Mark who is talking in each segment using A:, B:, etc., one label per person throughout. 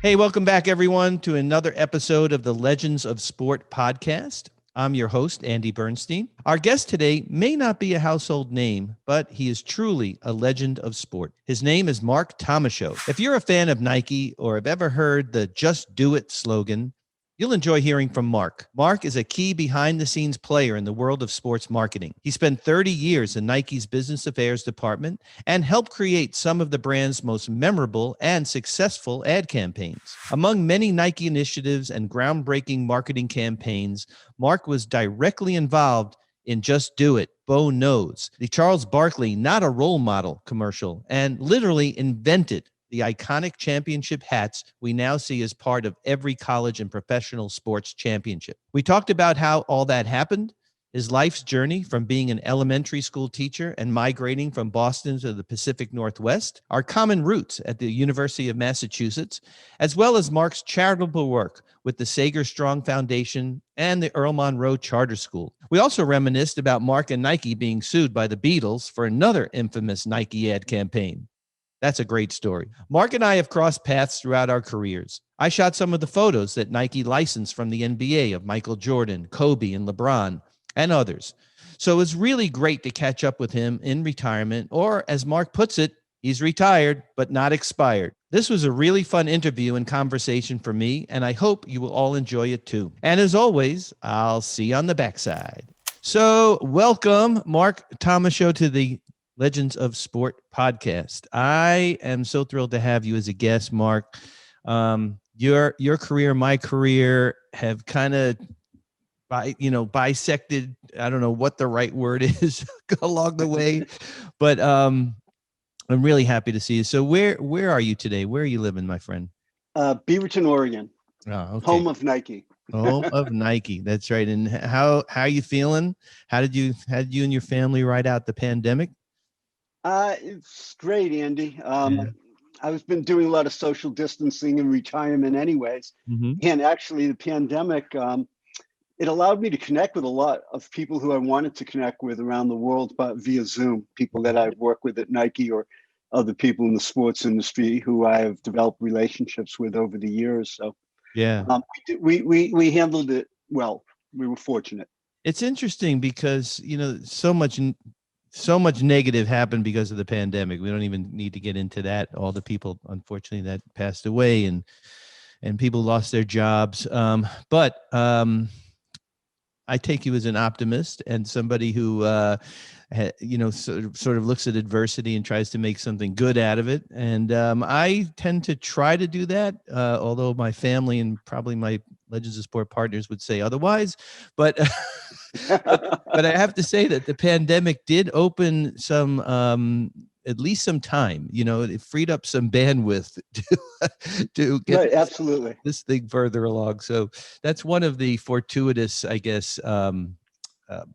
A: Hey, welcome back, everyone, to another episode of the Legends of Sport podcast. I'm your host, Andy Bernstein. Our guest today may not be a household name, but he is truly a legend of sport. His name is Mark Thomashow. If you're a fan of Nike or have ever heard the Just Do It slogan, you'll enjoy hearing from Mark. Mark is a key behind-the-scenes player in the world of sports marketing. He spent 30 years in Nike's business affairs department and helped create some of the brand's most memorable and successful ad campaigns. Among many Nike initiatives and groundbreaking marketing campaigns, Mark was directly involved in Just Do It, Bo Knows, the Charles Barkley Not a Role Model commercial, and literally invented the iconic championship hats we now see as part of every college and professional sports championship. We talked about how all that happened, his life's journey from being an elementary school teacher and migrating from Boston to the Pacific Northwest, our common roots at the University of Massachusetts, as well as Mark's charitable work with the Sager Strong Foundation and the Earl Monroe Charter School. We also reminisced about Mark and Nike being sued by the Beatles for another infamous Nike ad campaign. That's a great story. Mark and I have crossed paths throughout our careers. I shot some of the photos that Nike licensed from the NBA of Michael Jordan, Kobe, and LeBron, and others. So it was really great to catch up with him in retirement, or as Mark puts it, he's retired, but not expired. This was a really fun interview and conversation for me, and I hope you will all enjoy it too. And as always, I'll see you on the backside. So welcome, Mark Thomashow, to the Legends of Sport podcast. I am so thrilled to have you as a guest, Mark. Your career, my career have kind of bisected. I don't know what the right word is along the way, but I'm really happy to see you. So where are you today? Where are you living, my friend?
B: Beaverton, Oregon.
A: Oh, okay.
B: Home of Nike.
A: Home of Nike. That's right. And how are you feeling? How did you and your family ride out the pandemic?
B: It's great, Andy. I've been doing a lot of social distancing in retirement anyways.
A: Mm-hmm.
B: And actually the pandemic, it allowed me to connect with a lot of people who I wanted to connect with around the world, but via Zoom, people that I've worked with at Nike or other people in the sports industry who I have developed relationships with over the years. So
A: Yeah.
B: we handled it well. We were fortunate.
A: It's interesting because, so much negative happened because of the pandemic. We don't even need to get into that. All the people, unfortunately, that passed away and people lost their jobs. But I take you as an optimist and somebody who, sort of looks at adversity and tries to make something good out of it. And I tend to try to do that, although my family and probably my Legends of Sport partners would say otherwise. But but I have to say that the pandemic did open some, at least some time. It freed up some bandwidth to get
B: Right, absolutely
A: this thing further along. So that's one of the fortuitous, I guess,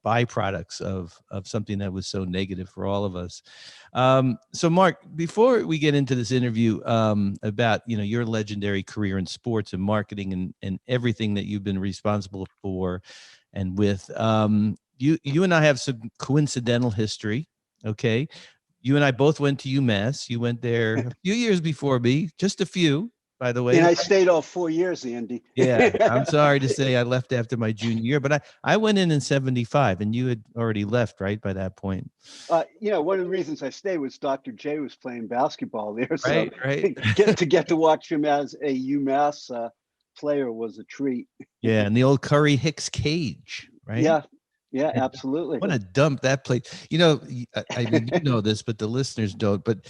A: byproducts of something that was so negative for all of us. So Mark, before we get into this interview about your legendary career in sports and marketing and everything that you've been responsible for and with, you and I have some coincidental history. Okay, you and I both went to UMass. You went there a few years before me, just a few, by the way.
B: And I stayed all 4 years, Andy.
A: Yeah, I'm sorry to say I left after my junior year, but I went in 75, and you had already left, right, by that point.
B: One of the reasons I stayed was Dr. J was playing basketball there. So
A: right.
B: get to watch him as a UMass player was a treat.
A: Yeah, and the old Curry Hicks cage, right?
B: Yeah, absolutely.
A: What a dump that place. I mean, you know this, but the listeners don't. But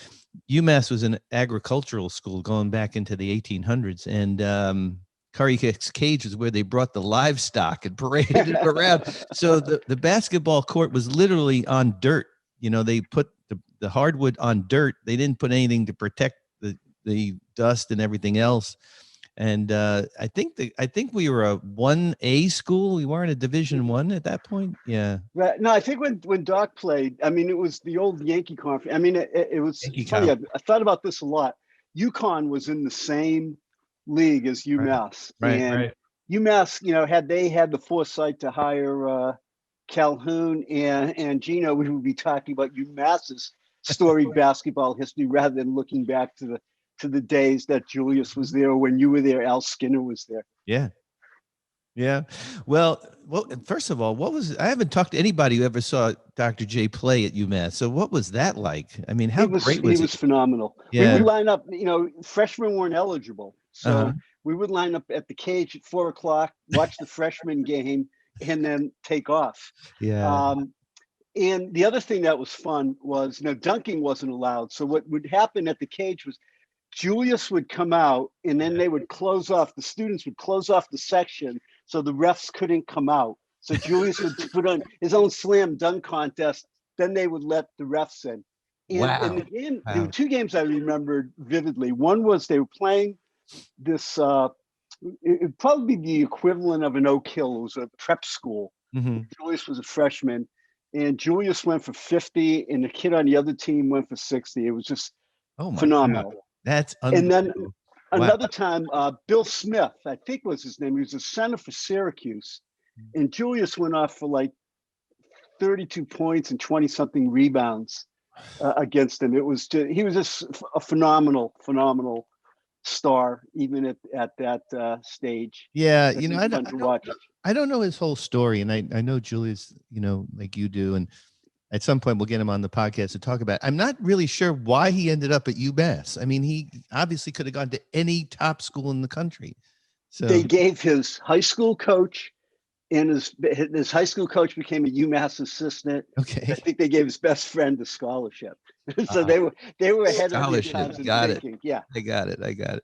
A: UMass was an agricultural school going back into the 1800s, and Curry Hicks Cage was where they brought the livestock and paraded it around. So the basketball court was literally on dirt. They put the hardwood on dirt. They didn't put anything to protect the dust and everything else. And I think we were a 1A school. We weren't a Division I at that point. Yeah.
B: Right. No, I think when Doc played, I mean, it was the old Yankee conference. I mean, it was Yankee funny. I thought about this a lot. UConn was in the same league as UMass.
A: Right.
B: UMass, had they had the foresight to hire Calhoun and Gino, we would be talking about UMass's storied basketball history rather than looking back to the to the days that Julius was there. When you were there, Al Skinner was there.
A: Yeah. Yeah. Well, first of all, I haven't talked to anybody who ever saw Dr. J play at UMass. So what was that like? I mean, how great was
B: he was phenomenal. We
A: Yeah.
B: would line up, freshmen weren't eligible. So
A: Uh-huh.
B: we would line up at the cage at 4:00, watch the freshman game, and then take off.
A: Yeah.
B: And the other thing that was fun was, dunking wasn't allowed. So what would happen at the cage was Julius would come out, and then they would the students would close off the section so the refs couldn't come out. So Julius would put on his own slam dunk contest. Then they would let the refs in. And
A: Wow.
B: in the game, there were two games I remembered vividly. One was they were playing this, it'd probably be the equivalent of an Oak Hill. It was a prep school.
A: Mm-hmm.
B: Julius was a freshman, and Julius went for 50, and the kid on the other team went for 60. It was just phenomenal.
A: God. That's
B: And then another
A: Wow.
B: time, Bill Smith, I think was his name. He was a center for Syracuse, and Julius went off for like 32 points and 20-something rebounds against him. He was just a phenomenal star, even at that stage.
A: Yeah, I don't know his whole story, and I know Julius, like you do, and at some point we'll get him on the podcast to talk about it. I'm not really sure why he ended up at UMass. I mean, he obviously could have gone to any top school in the country. So
B: they gave his high school coach, and his high school coach became a UMass assistant.
A: Okay.
B: I think they gave his best friend a scholarship. So they were ahead of their times in thinking. Yeah.
A: I got it.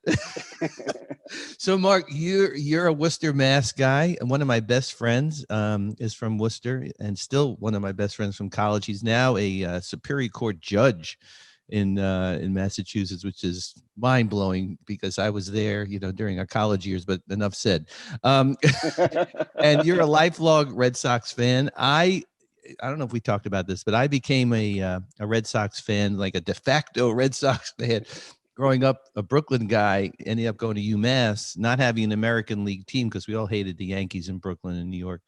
A: So Mark, you're a Worcester, Mass guy, and one of my best friends is from Worcester, and still one of my best friends from college. He's now a Superior Court judge in Massachusetts, which is mind blowing because I was there, during our college years. But enough said. And you're a lifelong Red Sox fan. I don't know if we talked about this, but I became a Red Sox fan, like a de facto Red Sox fan. Growing up, a Brooklyn guy, ended up going to UMass, not having an American League team because we all hated the Yankees in Brooklyn and New York.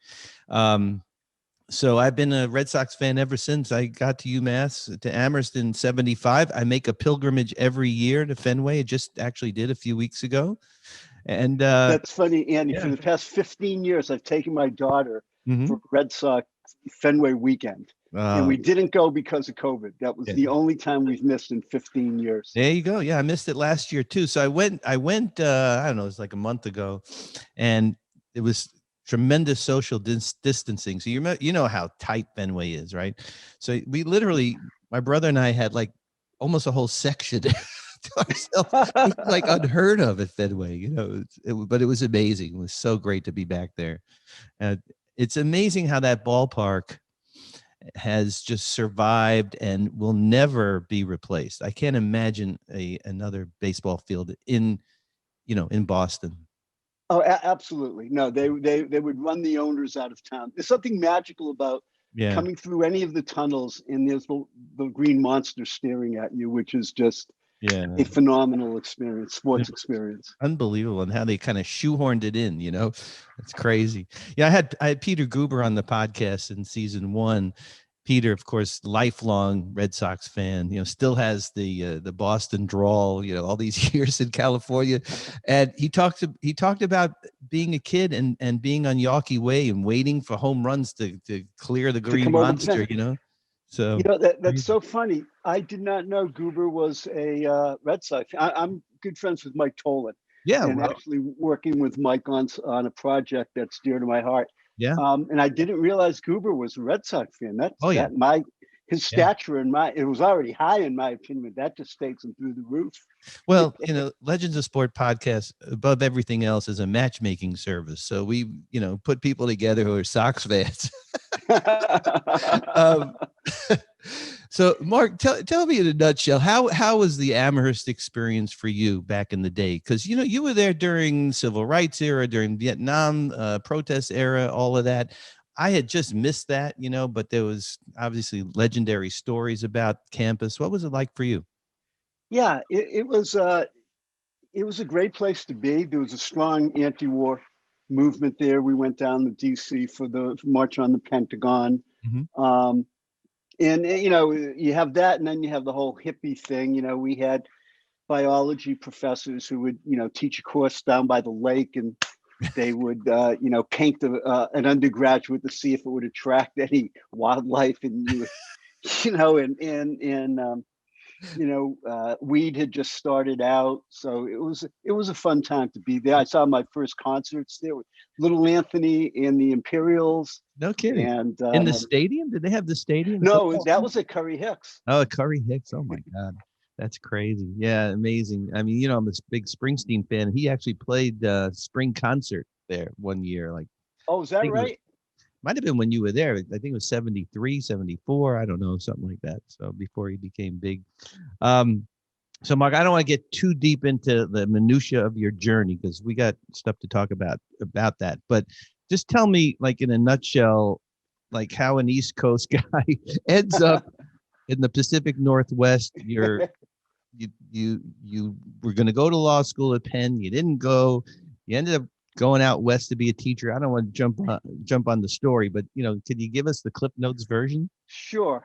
A: So I've been a Red Sox fan ever since I got to UMass, to Amherst in 75. I make a pilgrimage every year to Fenway. I just actually did a few weeks ago. And
B: that's funny, Andy.
A: Yeah.
B: For the past 15 years, I've taken my daughter
A: Mhm.
B: for Red Sox Fenway weekend. And we didn't go because of COVID. That was the only time we've missed in 15 years.
A: There you go. Yeah, I missed it last year too. So I went, I don't know, it was like a month ago, and it was tremendous social distancing. So you know how tight Fenway is, right? So we literally, my brother and I had like almost a whole section to ourselves. It was like unheard of at Fenway, but it was amazing. It was so great to be back there. It's amazing how that ballpark has just survived and will never be replaced. I can't imagine another baseball field in Boston.
B: Oh, absolutely. No, they would run the owners out of town. There's something magical about coming through any of the tunnels, and there's the green monster staring at you, which is just a phenomenal experience, sports experience.
A: Unbelievable. And how they kind of shoehorned it in, it's crazy. Yeah. I had Peter Guber on the podcast in season 1. Peter, of course, lifelong Red Sox fan, still has the Boston drawl, all these years in California. And he talked about being a kid and being on Yawkey Way and waiting for home runs to clear the green monster, So
B: that's so funny. I did not know Guber was a Red Sox. I'm good friends with Mike Tolan.
A: Yeah,
B: and actually working with Mike on a project that's dear to my heart.
A: Yeah.
B: And I didn't realize Guber was a Red Sox fan. His stature it was already high in my opinion. That just takes him through the roof.
A: Well, Legends of Sport podcast, above everything else, is a matchmaking service. So we, put people together who are Sox fans. So Mark, tell me in a nutshell, how was the Amherst experience for you back in the day? Because, you were there during civil rights era, during Vietnam protest era, all of that. I had just missed that, but there was obviously legendary stories about campus. What was it like for you?
B: Yeah, it was a great place to be. There was a strong anti-war movement there. We went down to DC for the March on the Pentagon.
A: Mm-hmm.
B: And you have that, and then you have the whole hippie thing. We had biology professors who would, teach a course down by the lake, and they would, paint an undergraduate to see if it would attract any wildlife, and you would, weed had just started out, so it was a fun time to be there. I saw my first concerts there with Little Anthony and the Imperials.
A: No kidding.
B: And
A: in the stadium? Did they have the stadium?
B: No, that was at Curry Hicks.
A: Oh, Curry Hicks. Oh my God. That's crazy. Yeah, amazing. I mean, I'm a big Springsteen fan. He actually played spring concert there one year. Like,
B: oh, is that right?
A: Might have been when you were there. I think it was 73, 74. I don't know, something like that. So before he became big. So Mark, I don't want to get too deep into the minutia of your journey because we got stuff to talk about that. But just tell me, like in a nutshell, like how an East Coast guy ends up in the Pacific Northwest. You were going to go to law school at Penn. You didn't go. You ended up going out west to be a teacher. I don't want to jump on the story, but could you give us the Clip Notes version?
B: Sure.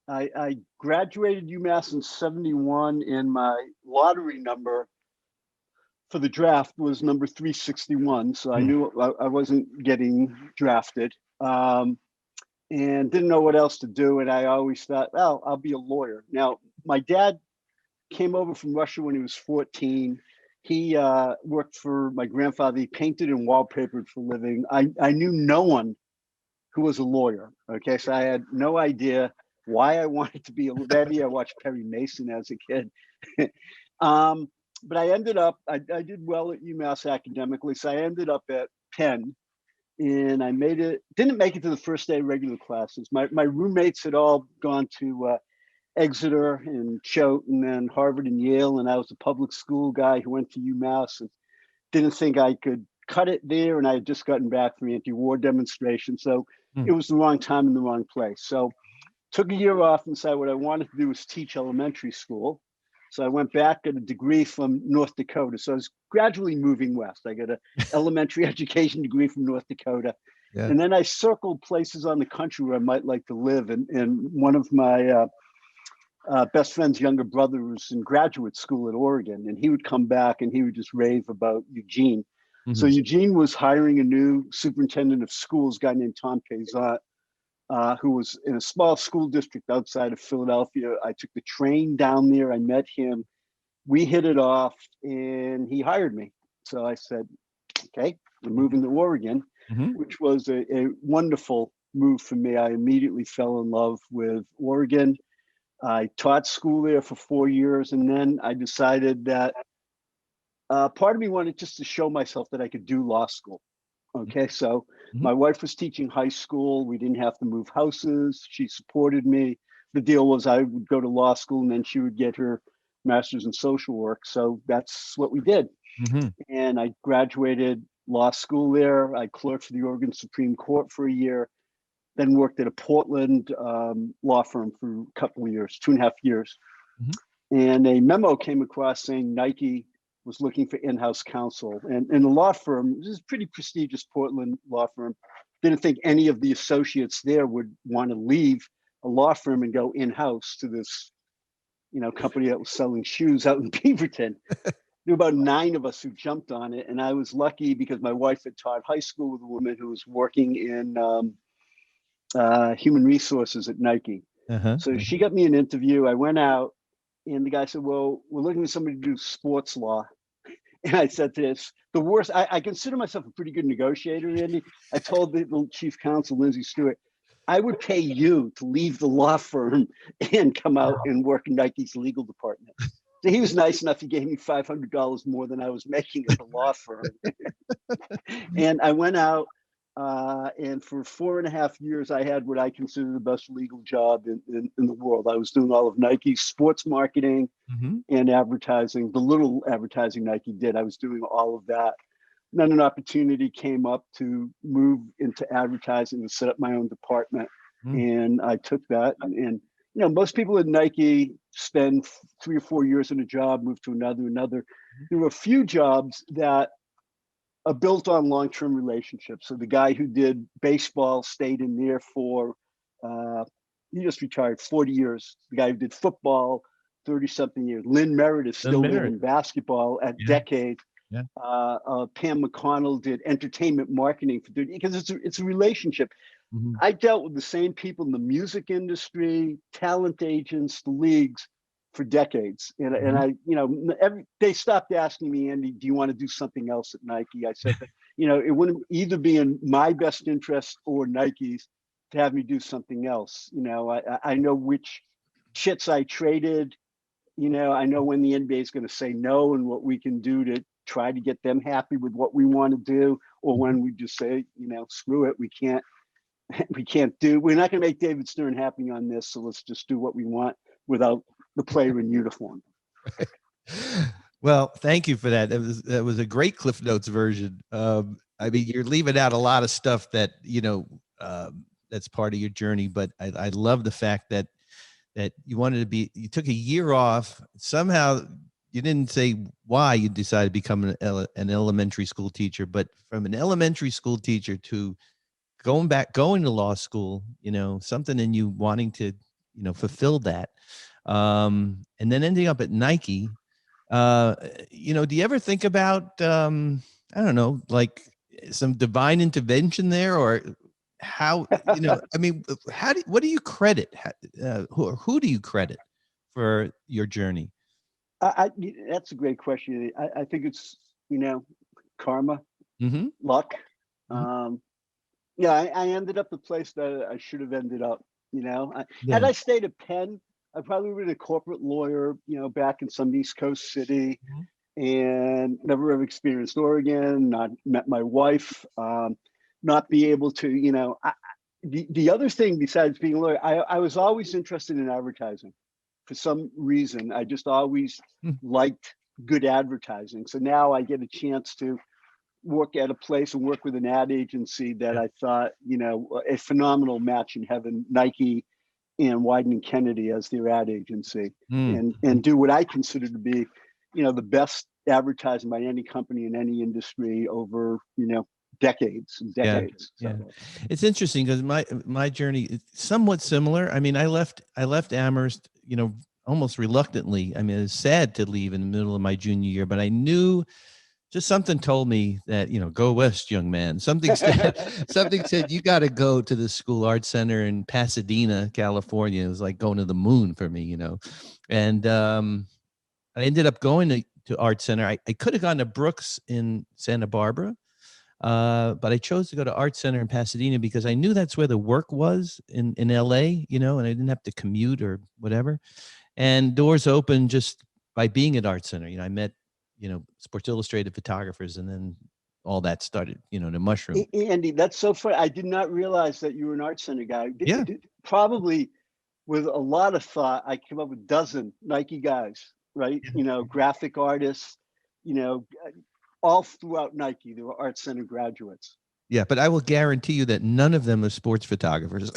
B: I graduated UMass in 71, and my lottery number for the draft was number 361. So I knew I wasn't getting drafted, and didn't know what else to do. And I always thought, well, I'll be a lawyer. Now, my dad came over from Russia when he was 14. He worked for my grandfather. He painted and wallpapered for a living. I knew no one who was a lawyer. Okay, so I had no idea why I wanted to be a lawyer. Maybe I watched Perry Mason as a kid. But I ended up, I did well at UMass academically, so I ended up at Penn, and didn't make it to the first day of regular classes. My roommates had all gone to Exeter and Choate, and then Harvard and Yale, and I was a public school guy who went to UMass and didn't think I could cut it there, and I had just gotten back from the anti-war demonstration, so it was the wrong time in the wrong place. So took a year off and decided what I wanted to do was teach elementary school. So I went back, got a degree from North Dakota. So I was gradually moving west. I got an elementary education degree from North Dakota. Yeah. And then I circled places on the country where I might like to live. And one of my best friend's younger brother was in graduate school at Oregon, and he would come back and he would just rave about Eugene. Mm-hmm. So Eugene was hiring a new superintendent of schools, a guy named Tom Pezant, who was in a small school district outside of Philadelphia. I took the train down there. I met him. We hit it off, and he hired me. So I said, okay, we're moving to Oregon, which was a wonderful move for me. I immediately fell in love with Oregon. I taught school there for 4 years, and then I decided that part of me wanted just to show myself that I could do law school. Okay, so my wife was teaching high school. We didn't have to move houses. She supported me. The deal was I would go to law school, and then she would get her master's in social work. So that's what we did. And I graduated law school there. I clerked for the Oregon Supreme Court for a year, then worked at a Portland law firm for a couple of years, 2.5 years. And a memo came across saying Nike was looking for in-house counsel. And the law firm, this is a pretty prestigious Portland law firm, didn't think any of the associates there would want to leave a law firm and go in-house to this, company that was selling shoes out in Beaverton. There were about 9 of us who jumped on it. And I was lucky because my wife had taught high school with a woman who was working in human resources at Nike. So she got me an interview. I went out, and the guy said, well, we're looking for somebody to do sports law. And I said to this, the worst, I consider myself a pretty good negotiator, Andy. I told the chief counsel, Lindsay Stewart, I would pay you to leave the law firm and come out and work in Nike's legal department. So he was nice enough. He gave me $500 more than I was making at the law firm. And I went out, and for 4.5 years, I had what I consider the best legal job in the world. I was doing all of Nike's sports marketing and advertising, the little advertising Nike did. I was doing all of that. And then an opportunity came up to move into advertising and set up my own department. And I took that. And most people at Nike spend 3 or 4 years in a job, move to another. There were a few jobs that are built on long-term relationships. So the guy who did baseball stayed in there for, he just retired 40 years. The guy who did football 30-something years. Lynn Merritt is still there in basketball at decade.
A: Yeah.
B: Pam McConnell did entertainment marketing for 30, because it's a relationship.
A: Mm-hmm.
B: I dealt with the same people in the music industry, talent agents, the leagues for decades. And I, they stopped asking me, Andy, do you want to do something else at Nike? I said, it wouldn't either be in my best interest or Nike's to have me do something else. I know which shits I traded. I know when the NBA is going to say no and what we can do to try to get them happy with what we want to do, or when we just say, screw it, we're not going to make David Stern happy on this, so let's just do what we want without the player in uniform.
A: Well, thank you for that. That was a great Cliff Notes version. I mean, you're leaving out a lot of stuff that, that's part of your journey, but I love the fact that you took a year off. Somehow you didn't say why you decided to become an elementary school teacher, but from an elementary school teacher to going to law school, something in you wanting to, fulfill that. And then ending up at Nike. Do you ever think about, I don't know, like some divine intervention there, or how, I mean, what do you credit? Who do you credit for your journey?
B: That's a great question. I think it's, karma, luck. I ended up the place that I should have ended up. Had I stayed at Penn, I probably would have been a corporate lawyer, back in some East Coast city, and never have experienced Oregon, not met my wife, not be able to, the other thing besides being a lawyer, I was always interested in advertising. For some reason, I just always liked good advertising. So now I get a chance to work at a place and work with an ad agency that I thought, a phenomenal match in heaven, Nike and Wieden & Kennedy as their ad agency, and do what I consider to be, the best advertising by any company in any industry over, decades and decades.
A: Yeah. It's interesting because my journey is somewhat similar. I mean, I left Amherst, almost reluctantly. I mean, it's sad to leave in the middle of my junior year, but I knew just something told me that, go west, young man. Something said you got to go to the School Art Center in Pasadena, California. It was like going to the moon for me, and I ended up going to Art Center. I could have gone to Brooks in Santa Barbara, but I chose to go to Art Center in Pasadena because I knew that's where the work was in LA, and I didn't have to commute or whatever. And doors opened just by being at Art Center. I met, Sports Illustrated photographers, and then all that started, to mushroom.
B: Andy, that's so funny. I did not realize that you were an Art Center guy. Probably with a lot of thought, I came up with a dozen Nike guys, right? Graphic artists, all throughout Nike, there were Art Center graduates.
A: Yeah, but I will guarantee you that none of them are sports photographers.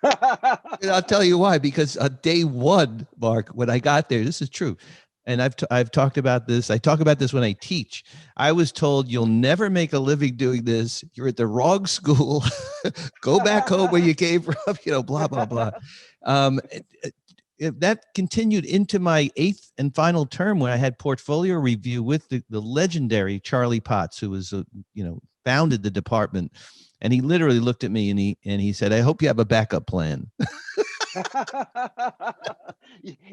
A: I'll tell you why, because on day one, Mark, when I got there, this is true. And I've talked about this. I talk about this when I teach. I was told you'll never make a living doing this. You're at the wrong school. Go back home where you came from, blah, blah, blah. That continued into my 8th and final term when I had portfolio review with the legendary Charlie Potts, who was, founded the department. And he literally looked at me and he said, I hope you have a backup plan.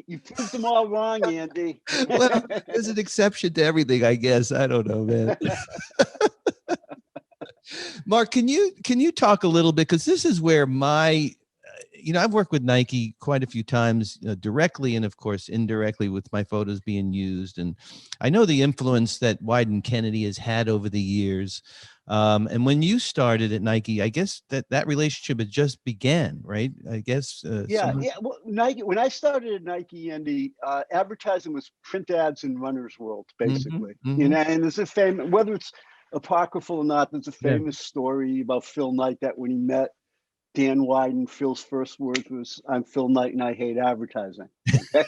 B: You proved them all wrong, Andy.
A: Well, there's an exception to everything, I guess. I don't know, man. Mark, can you talk a little bit? Because this is where I've worked with Nike quite a few times directly and, of course, indirectly with my photos being used. And I know the influence that Wieden & Kennedy has had over the years. And when you started at Nike, I guess that relationship had just began, right? I guess.
B: Well, Nike. When I started at Nike, Andy, advertising was print ads in Runner's World, basically. And there's a famous, whether it's apocryphal or not, there's a famous story about Phil Knight that when he met Dan Wieden, Phil's first words was, "I'm Phil Knight and I hate advertising." Okay?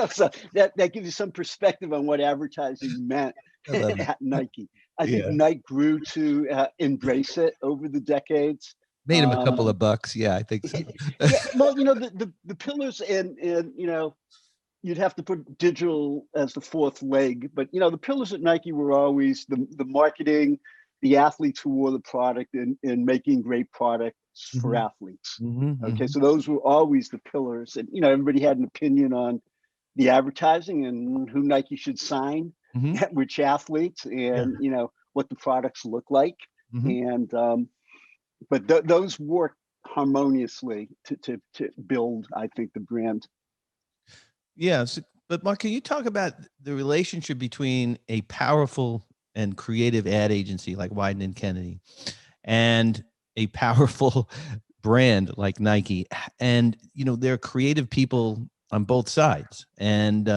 B: so that gives you some perspective on what advertising meant at Nike. I think Nike grew to embrace it over the decades.
A: Made him a couple of bucks. Yeah, I think so.
B: Well, the pillars and you'd have to put digital as the fourth leg. But the pillars at Nike were always the marketing, the athletes who wore the product, and making great products for athletes. Okay, so those were always the pillars, and everybody had an opinion on the advertising and who Nike should sign, which athletes, and what the products look like, and but those work harmoniously to build, I think, the brand.
A: Yes, but Mark, can you talk about the relationship between a powerful and creative ad agency like Wieden and Kennedy and a powerful brand like Nike? And there are creative people on both sides. And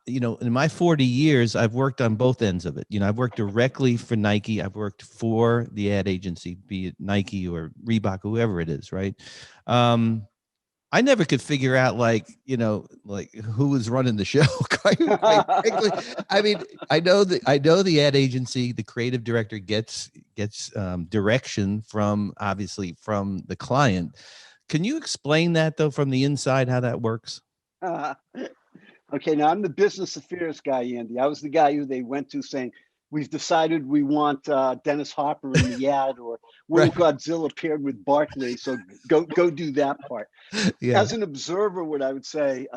A: in my 40 years, I've worked on both ends of it. I've worked directly for Nike. I've worked for the ad agency, be it Nike or Reebok, whoever it is, right? I never could figure out like who was running the show. Quite frankly. I mean, I know the ad agency, the creative director gets direction from the client. Can you explain that though, from the inside, how that works?
B: Okay, now I'm the business affairs guy, Andy. I was the guy who they went to saying, we've decided we want Dennis Hopper in the ad, or Will Godzilla paired with Barkley. So go do that part. Yeah. As an observer, what I would say,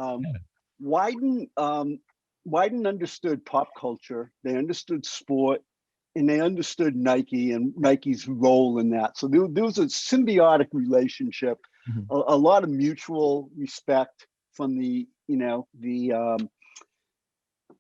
B: Wieden understood pop culture. They understood sport, and they understood Nike and Nike's role in that. So there was a symbiotic relationship, a lot of mutual respect from the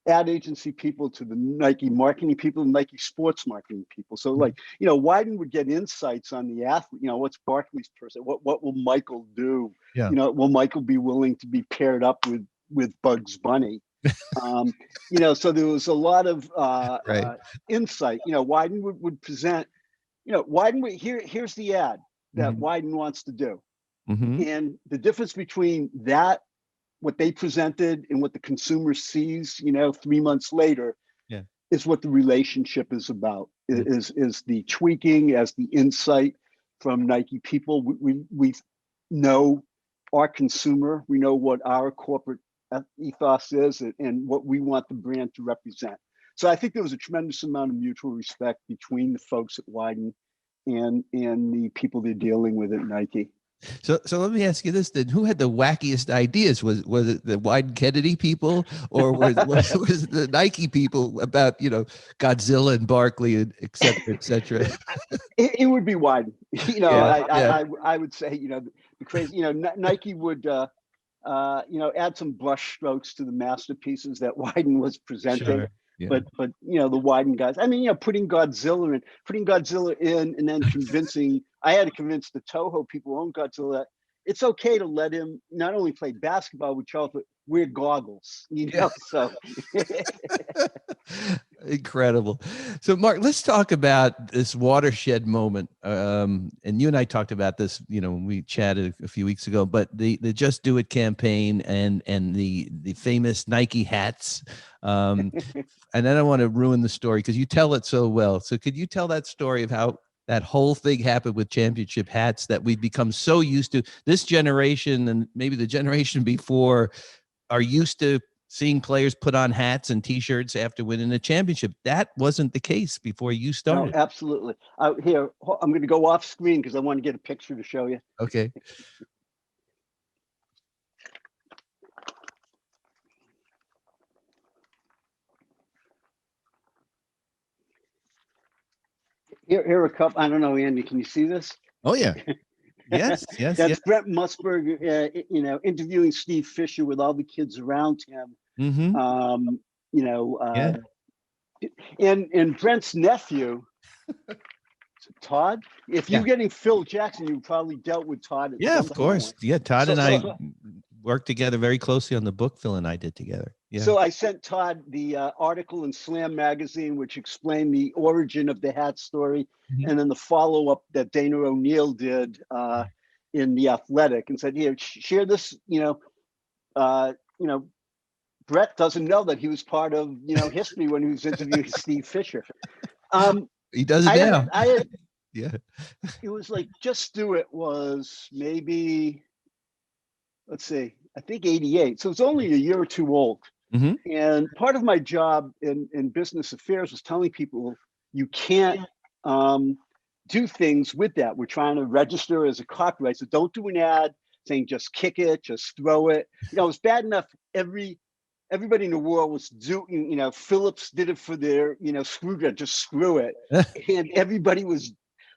B: ad agency people to the Nike marketing people, and Nike sports marketing people. So Wieden would get insights on the athlete. What's Barkley's person? What will Michael do? Yeah. Will Michael be willing to be paired up with Bugs Bunny? So there was a lot of insight. Wieden would present. Wieden would here's the ad that Wieden wants to do, and the difference between that, what they presented, and what the consumer sees, 3 months later, is what the relationship is about. Is the tweaking, as the insight from Nike people. We know our consumer. We know what our corporate ethos is, and what we want the brand to represent. So I think there was a tremendous amount of mutual respect between the folks at Wieden and the people they're dealing with at Nike.
A: So let me ask you this then: who had the wackiest ideas? Was it the Wieden Kennedy people, or was it the Nike people about Godzilla and Barkley and et cetera, et cetera?
B: It would be Wieden. I would say the crazy. Nike would add some brush strokes to the masterpieces that Wieden was presenting. Sure. Yeah. But the Wieden guys, putting Godzilla in and then convincing, I had to convince the Toho people who own Godzilla that it's okay to let him not only play basketball with Charles, but wear goggles, so.
A: Incredible. So Mark, let's talk about this watershed moment. And you and I talked about this, when we chatted a few weeks ago, but the Just Do It campaign and the famous Nike hats. And I don't want to ruin the story because you tell it so well. So could you tell that story of how that whole thing happened with championship hats that we've become so used to? This generation and maybe the generation before are used to seeing players put on hats and T-shirts after winning a championship. That wasn't the case before you started.
B: No, absolutely. Here, I'm going to go off screen because I want to get a picture to show you.
A: Okay.
B: Here are a couple. I don't know, Andy, can you see this?
A: Oh, yeah. Yes.
B: That's Brent Musburg, interviewing Steve Fisher with all the kids around him. And Brent's nephew, Todd. If you're getting Phil Jackson, you probably dealt with Todd.
A: Of course. Point. Yeah, Todd and I worked together very closely on the book Phil and I did together. Yeah.
B: So I sent Todd the article in Slam magazine, which explained the origin of the hat story, and then the follow-up that Dana O'Neill did in The Athletic, and said, "Here, share this." Brett doesn't know that he was part of history when he was interviewing Steve Fisher.
A: He does it now.
B: It was like Just Do It was maybe, let's see, I think 88. So it's only a year or two old.
A: Mm-hmm.
B: And part of my job in business affairs was telling people you can't do things with that. We're trying to register as a copyright. So don't do an ad saying just kick it, just throw it. You know, it's bad enough everybody in the world was doing, you know, Phillips did it for their, you know, screwdriver, just screw it. And everybody was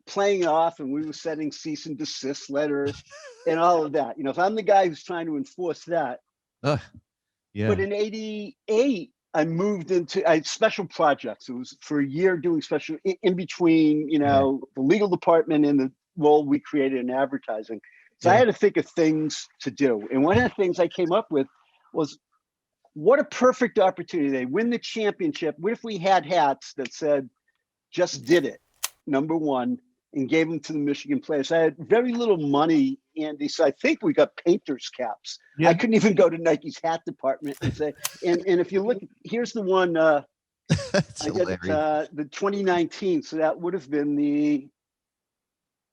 B: playing off, and we were sending cease and desist letters and all of that. You know, if I'm the guy who's trying to enforce that.
A: Yeah.
B: But in 88, I moved into special projects. It was for a year doing special in between, you know, the legal department and the role we created in advertising. So I had to think of things to do. And one of the things I came up with was, what a perfect opportunity. They win the championship. What if we had hats that said, just did it, number one, and gave them to the Michigan players? I had very little money, Andy, so I think we got painter's caps. I couldn't even go to Nike's hat department and say, and if you look, here's the one, I got the 2019, so that would have been the,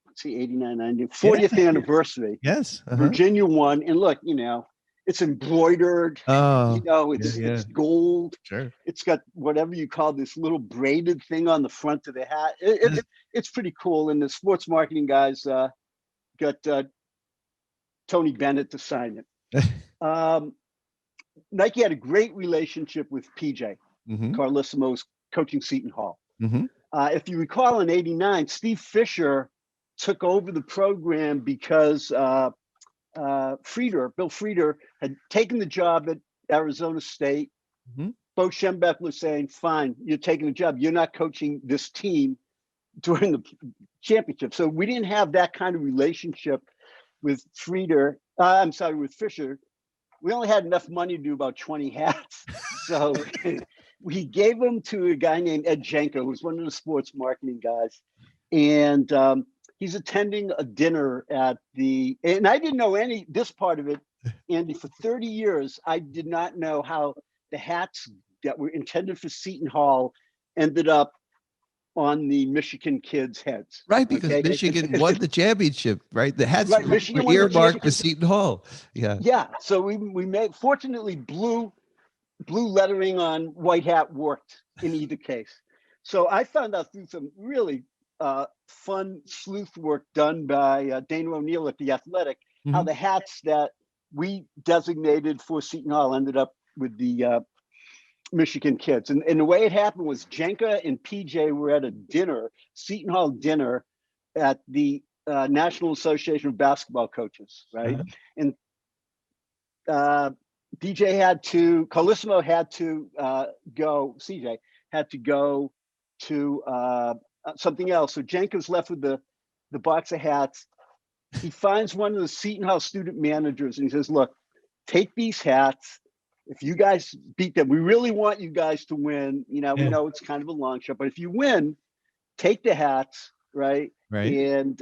B: let's see, 89, 90, 40th anniversary.
A: Yes.
B: Virginia won, and look, you know, it's embroidered, you know, it's gold.
A: Sure.
B: It's got whatever you call this little braided thing on the front of the hat. It's pretty cool. And the sports marketing guys got Tony Bennett to sign it. Nike had a great relationship with PJ Carlissimo's coaching Seton Hall. If you recall, in '89, Steve Fisher took over the program because Bill Frieder had taken the job at Arizona State. Bo Schembechler was saying, fine, you're taking the job. You're not coaching this team during the championship. So we didn't have that kind of relationship with Fisher. We only had enough money to do about 20 hats. So we gave them to a guy named Ed Jenko, who's one of the sports marketing guys. And he's attending a dinner at and I didn't know this part of it, Andy. For 30 years, I did not know how the hats that were intended for Seton Hall ended up on the Michigan kids' heads.
A: Right, because Michigan won the championship, right? The hats were earmarked for Seton Hall. Yeah.
B: So we made, fortunately, blue lettering on white hat worked in either case. So I found out through some really fun sleuth work done by Dana O'Neill at The Athletic, how the hats that we designated for Seton Hall ended up with the Michigan kids. And the way it happened was Jenka and PJ were at a dinner, Seton Hall dinner, at the National Association of Basketball Coaches, right? And Carlissimo had to go, CJ had to go to something else. So Jenkins left with the box of hats. He finds one of the Seton Hall student managers and he says, look, take these hats. If you guys beat them, we really want you guys to win. You know, we know it's kind of a long shot, but if you win, take the hats, right? And,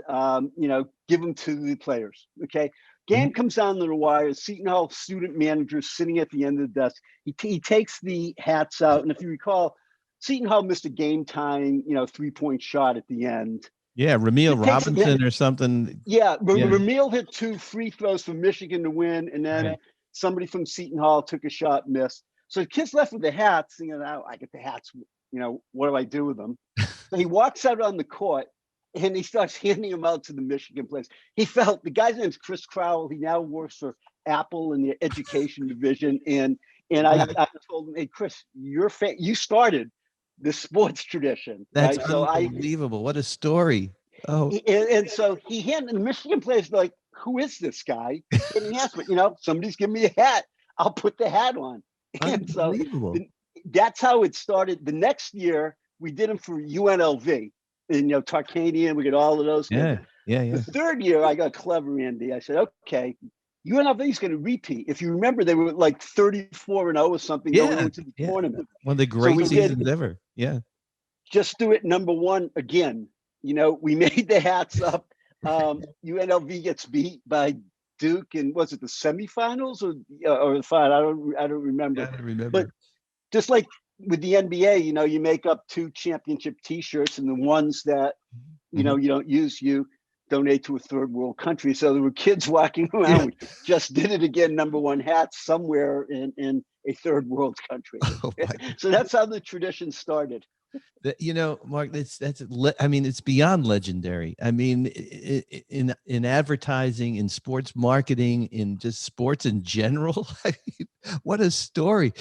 B: you know, give them to the players, okay? Game comes down to the wire. Seton Hall student manager sitting at the end of the desk. He takes the hats out. And if you recall, Seton Hall missed a game tying, you know, 3-point shot at the end.
A: Yeah, Ramil Robinson or something.
B: Ramil hit 2 free throws for Michigan to win, and then somebody from Seton Hall took a shot, missed. So the kid's left with the hats, thinking, oh, I get the hats, you know, what do I do with them? So he walks out on the court, and he starts handing them out to the Michigan players. He felt, the guy's name's Chris Crowell. He now works for Apple in the education division. And I told him, hey, Chris, you started the sports tradition.
A: That's right? Unbelievable. What a story. Oh,
B: and so he handed the Michigan players like, who is this guy? And he asked me, you know, somebody's giving me a hat. I'll put the hat on. And so that's how it started. The next year we did them for UNLV, and you know, Tarkanian, we get all of those.
A: Yeah.
B: The third year I got clever, Andy. I said, okay, UNLV is going to repeat. If you remember, they were like 34-0 or something going into the tournament.
A: One of the great seasons ever. Yeah.
B: Just do it number one again. You know, we made the hats up. UNLV gets beat by Duke, and was it the semifinals or the final? I don't remember.
A: I don't remember.
B: But just like with the NBA, you know, you make up 2 championship T-shirts, and the ones that you know you don't use, you donate to a third world country. So there were kids walking around with just did it again #1 hats somewhere in a third world country.
A: Oh,
B: So that's how the tradition started.
A: Mark, I mean, it's beyond legendary. I mean, in advertising, in sports marketing, in just sports in general. I mean, what a story.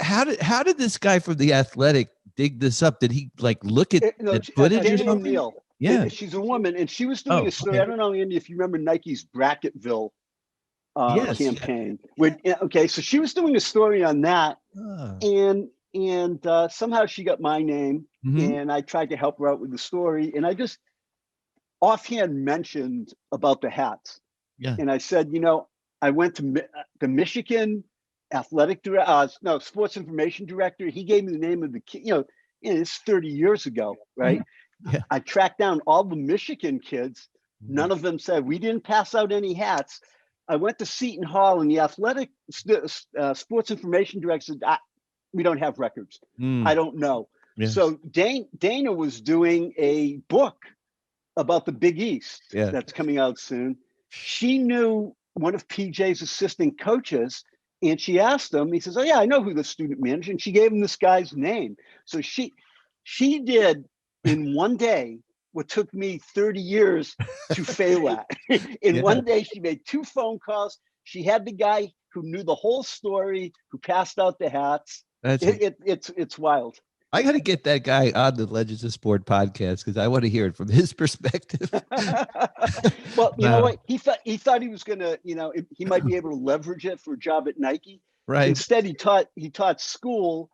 A: How did this guy from The Athletic dig this up? Did he like look at footage or
B: Dana
A: something?
B: O'Neill.
A: Yeah.
B: She's a woman, and she was doing a story.
A: Okay.
B: I don't know, Andy, if you remember Nike's Bracketville
A: Yes,
B: campaign. Okay, so she was doing a story on that, and somehow she got my name, and I tried to help her out with the story, and I just offhand mentioned about the hats.
A: Yeah.
B: And I said, I went to the Michigan athletic sports information director. He gave me the name of the kid. It's 30 years ago, right?
A: Yeah.
B: I tracked down all the Michigan kids. None of them said we didn't pass out any hats. I went to Seton Hall, and the athletic sports information director said, we don't have records. I don't know. Yes. So Dana was doing a book about the Big East that's coming out soon. She knew one of PJ's assistant coaches, and she asked him, he says, oh yeah, I know who the student manager, and she gave him this guy's name. So she did in one day what took me 30 years to fail at. In one day, she made 2 phone calls. She had the guy who knew the whole story, who passed out the hats. It's wild.
A: I got to get that guy on the Legends of Sport podcast because I want to hear it from his perspective.
B: Well, you know what? He thought he was going to, he might be able to leverage it for a job at Nike.
A: Right.
B: Instead, he taught school.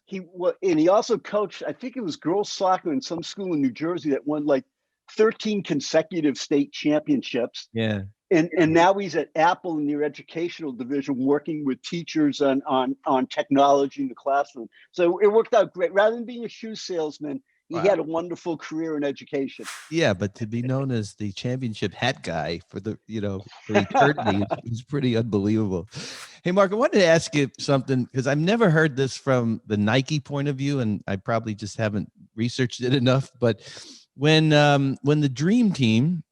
B: He also coached, I think it was girls soccer in some school in New Jersey that won like 13 consecutive state championships.
A: Yeah.
B: And now he's at Apple in their educational division, working with teachers on technology in the classroom. So it worked out great. Rather than being a shoe salesman, he had a wonderful career in education.
A: Yeah, but to be known as the championship hat guy for eternity is pretty unbelievable. Hey, Mark, I wanted to ask you something because I've never heard this from the Nike point of view, and I probably just haven't researched it enough. But when the Dream Team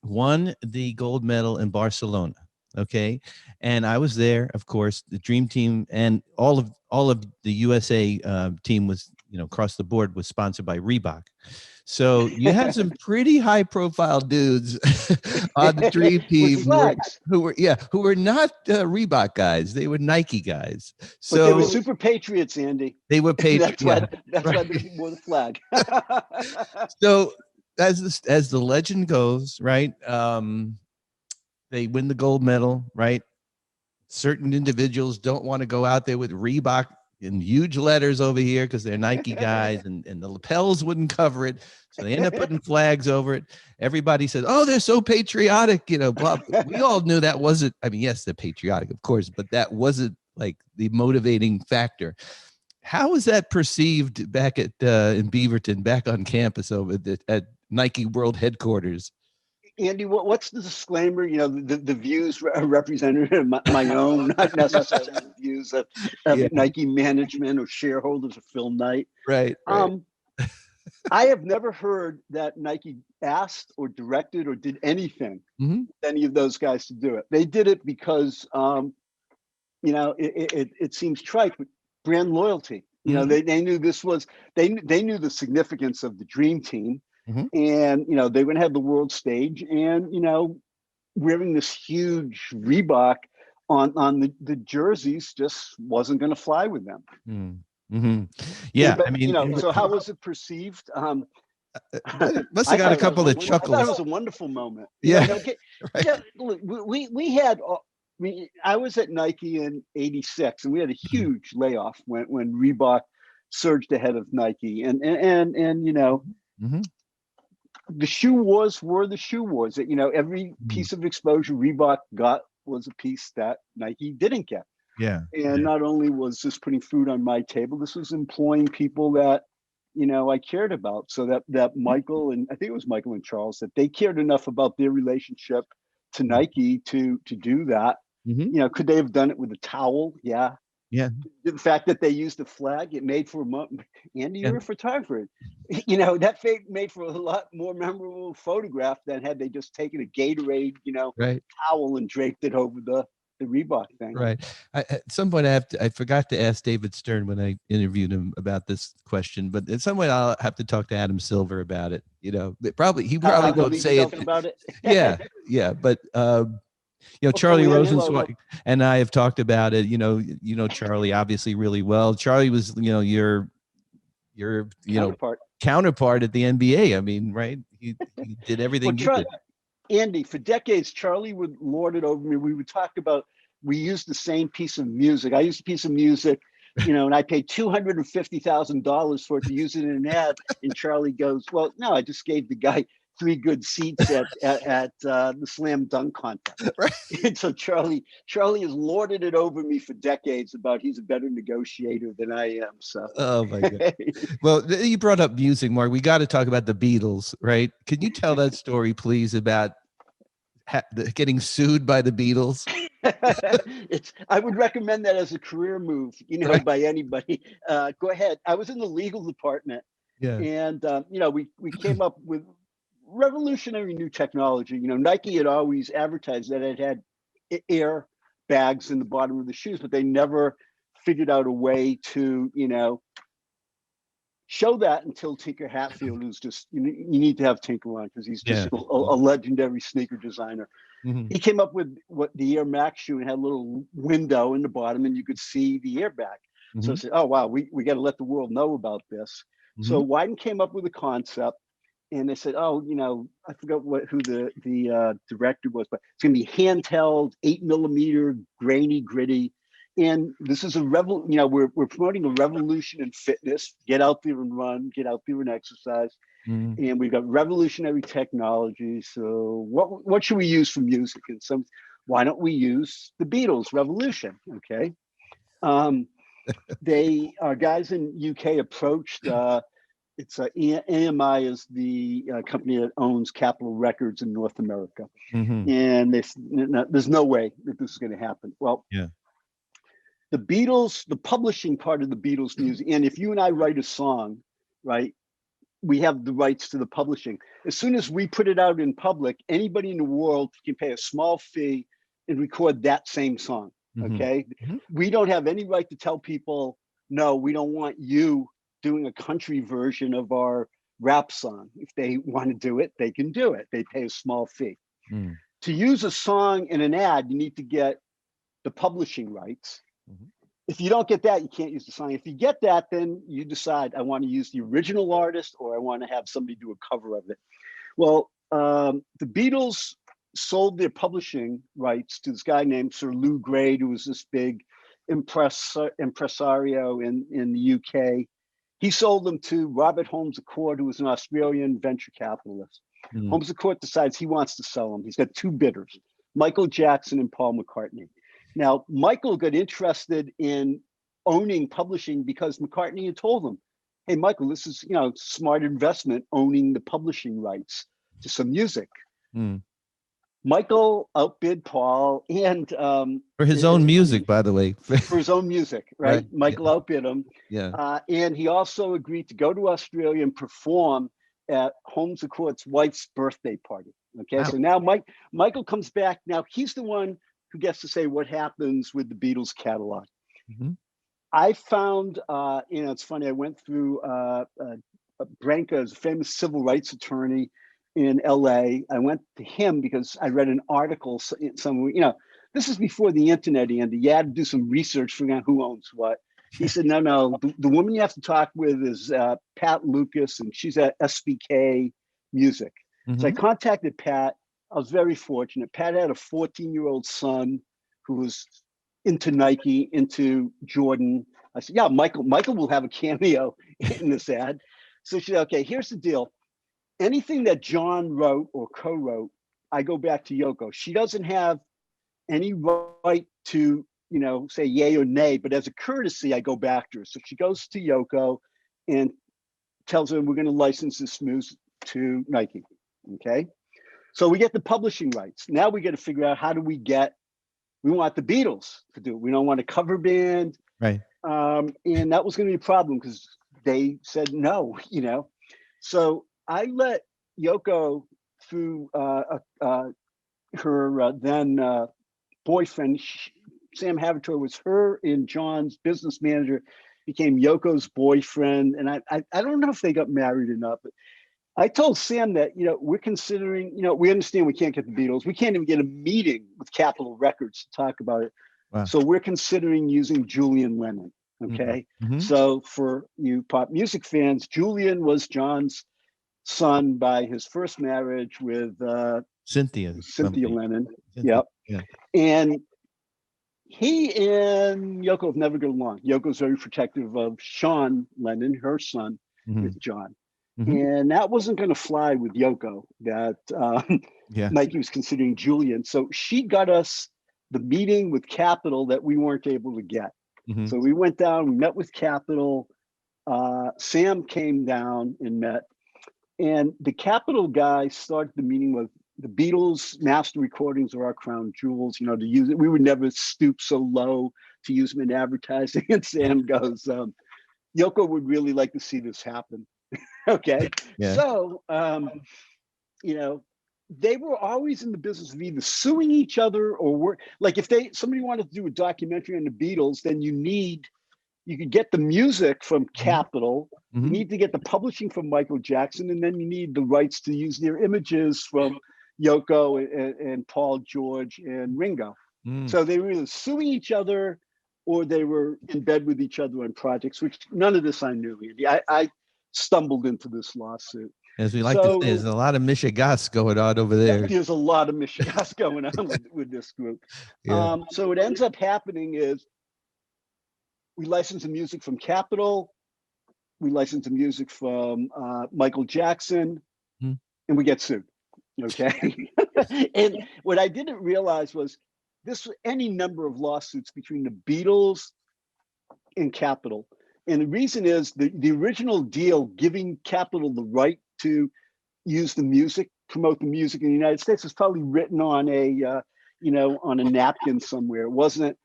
A: won the gold medal in Barcelona, okay, and I was there, of course, the Dream Team and all of the USA team was, across the board was sponsored by Reebok. So you had some pretty high profile dudes on the Dream Team who were not Reebok guys. They were Nike guys. So
B: but they were super patriots, Andy.
A: They were patriots.
B: That's why they wore the flag.
A: So as the legend goes, right? They win the gold medal, right? Certain individuals don't want to go out there with Reebok in huge letters over here because they're Nike guys, and the lapels wouldn't cover it. So they end up putting flags over it. Everybody says, oh, they're so patriotic, blah. We all knew that wasn't, I mean, yes, they're patriotic, of course, but that wasn't like the motivating factor. How was that perceived back at in Beaverton, back on campus over at Nike World Headquarters?
B: Andy, what's the disclaimer? The views represented my own, not necessarily the views of Nike management or shareholders of Phil Knight.
A: Right.
B: I have never heard that Nike asked or directed or did anything, any of those guys to do it. They did it because, it seems trite, but brand loyalty. They knew this was, they knew the significance of the Dream Team. And, they were going to have the world stage and, wearing this huge Reebok on the jerseys just wasn't going to fly with them.
A: Yeah.
B: But,
A: I mean,
B: so how was it perceived?
A: Must have got a couple of chuckles.
B: I thought it was a wonderful moment.
A: Yeah.
B: I was at Nike in '86 and we had a huge layoff when Reebok surged ahead of Nike and the shoe wars were the shoe wars that, every piece of exposure Reebok got was a piece that Nike didn't get.
A: Yeah.
B: And not only was this putting food on my table, this was employing people that, I cared about. So that Michael, and I think it was Michael and Charles, that they cared enough about their relationship to Nike to do that. Could they have done it with a towel? Yeah.
A: Yeah.
B: The fact that they used the flag, it made for Andy,
A: Yeah.
B: you're a photographer. That made for a lot more memorable photograph than had they just taken a Gatorade,
A: Right.
B: towel and draped it over the Reebok thing.
A: Right. At some point, I forgot to ask David Stern when I interviewed him about this question, but at some point I'll have to talk to Adam Silver about it. He probably won't say it.
B: About it.
A: Yeah, yeah, but Charlie Rosenzweig and I have talked about it. Charlie obviously really well. Charlie was your counterpart at the NBA. I mean, right? He did everything you did.
B: Andy, for decades, Charlie would lord it over me. We used the same piece of music. I used a piece of music, and I paid $250,000 for it to use it in an ad. And Charlie goes, "Well, no, I just gave the guy 3 good seats at the slam dunk contest."
A: Right.
B: And so Charlie has lorded it over me for decades about he's a better negotiator than I am. So.
A: Oh my God. Well, you brought up music, Mark. We got to talk about the Beatles, right? Can you tell that story, please, about getting sued by the Beatles?
B: I would recommend that as a career move,
A: Right.
B: by anybody. Go ahead. I was in the legal department,
A: Yeah.
B: and we came up with revolutionary new technology. Nike had always advertised that it had air bags in the bottom of the shoes, but they never figured out a way to show that until Tinker Hatfield, who's just you need to have Tinker on because he's just a legendary sneaker designer.
A: Mm-hmm.
B: He came up with what the Air Max shoe, and had a little window in the bottom, and you could see the airbag. Mm-hmm. So I said, "Oh wow, we got to let the world know about this." Mm-hmm. So Wyden came up with a concept, and they said, "Oh, I forgot who the director was, but it's going to be handheld, 8mm, grainy, gritty." And this is we're promoting a revolution in fitness. Get out there and run, get out there and exercise. Mm-hmm. And we've got revolutionary technology. So what should we use for music? And why don't we use the Beatles Revolution? Okay. Guys in UK approached, it's AMI is the company that owns Capitol Records in North America. Mm-hmm. And there's no way that this is going to happen. Well, yeah. The Beatles, the publishing part of the Beatles music, and if you and I write a song, right, we have the rights to the publishing. As soon as we put it out in public, anybody in the world can pay a small fee and record that same song, okay? Mm-hmm. We don't have any right to tell people, no, we don't want you doing a country version of our rap song. If they want to do it, they can do it. They pay a small fee. Mm. To use a song in an ad, you need to get the publishing rights. Mm-hmm. If you don't get that, you can't use the song. If you get that, then you decide, I want to use the original artist or I want to have somebody do a cover of it. Well, the Beatles sold their publishing rights to this guy named Sir Lou Grade, who was this big impresario in the UK. He sold them to Robert Holmes Accord, who was an Australian venture capitalist. Mm. Holmes Accord decides he wants to sell them. He's got 2 bidders, Michael Jackson and Paul McCartney. Now, Michael got interested in owning publishing because McCartney had told him, hey, Michael, this is, smart investment owning the publishing rights to some music. Mm. Michael outbid Paul and
A: for his own music, by the way.
B: For his own music, right? Michael outbid him. Yeah. And he also agreed to go to Australia and perform at Holmes Accord's wife's birthday party. Okay, wow. So now Michael comes back. Now he's the one who gets to say what happens with the Beatles catalog. Mm-hmm. I found, it's funny, I went through Branca, is a famous civil rights attorney in LA. I went to him because I read an article somewhere, this is before the internet, Andy. You had to do some research, figuring out who owns what. He said, no, the woman you have to talk with is Pat Lucas, and she's at SBK Music. Mm-hmm. So I contacted Pat. I was very fortunate. Pat had a 14-year-old son who was into Nike, into Jordan. I said, yeah, Michael will have a cameo in this ad. So she said, okay, here's the deal. Anything that John wrote or co-wrote, I go back to Yoko. She doesn't have any right to, say yay or nay, but as a courtesy, I go back to her. So she goes to Yoko and tells her, we're going to license this music to Nike, okay? So we get the publishing rights. Now we got to figure out how do we want the Beatles to do it. We don't want a cover band.
A: Right.
B: And that was going to be a problem because they said no, So I let Yoko through her then boyfriend, Sam Havitor was her and John's business manager, became Yoko's boyfriend. And I don't know if they got married or not, but I told Sam that, we're considering, we understand we can't get the Beatles. We can't even get a meeting with Capitol Records to talk about it.
A: Wow.
B: So we're considering using Julian Lennon. Okay.
A: Mm-hmm.
B: So for you pop music fans, Julian was John's son by his first marriage with
A: Cynthia
B: Lennon.
A: Cynthia.
B: Yep.
A: Yeah.
B: And he and Yoko have never got along. Yoko's very protective of Sean Lennon, her son, with John.
A: Mm-hmm.
B: And that wasn't going to fly with Yoko, that Nike was considering Julian. So she got us the meeting with Capitol that we weren't able to get.
A: Mm-hmm.
B: So we went down, we met with Capitol. Sam came down and met. And the Capitol guy started the meeting with the Beatles master recordings are our crown jewels, to use it. We would never stoop so low to use them in advertising. And Sam goes, Yoko would really like to see this happen. Okay. Yeah. So, they were always in the business of either suing each other or like if somebody wanted to do a documentary on the Beatles, then you could get the music from Capitol, you need to get the publishing from Michael Jackson, and then you need the rights to use their images from Yoko and Paul, George, and Ringo. So they were either suing each other or they were in bed with each other on projects, which none of this I knew, Andy. I stumbled into this lawsuit.
A: As we like to say, there's a lot of Michigas going on over there.
B: There's a lot of Michigas going on with this group. Yeah. So what ends up happening is we license the music from Capitol, we license the music from Michael Jackson, and we get sued. Okay. And what I didn't realize was any number of lawsuits between the Beatles and Capitol. And the reason is the original deal giving Capitol the right to use the music, promote the music in the United States was probably written on a napkin somewhere. It wasn't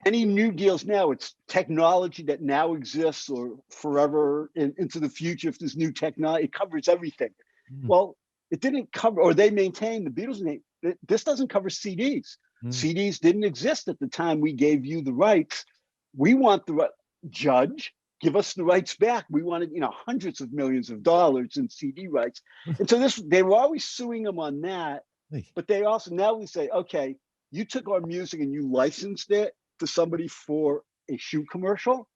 B: any new deals now. It's technology that now exists or forever into the future. If there's new technology, it covers everything. Well, it didn't cover, or they maintain, the Beatles name, this doesn't cover CDs. CDs didn't exist at the time we gave you the rights. We want the judge, give us the rights back. We wanted, hundreds of millions of dollars in CD rights. And so they were always suing them on that. But they also, now we say, okay, you took our music and you licensed it to somebody for a shoe commercial.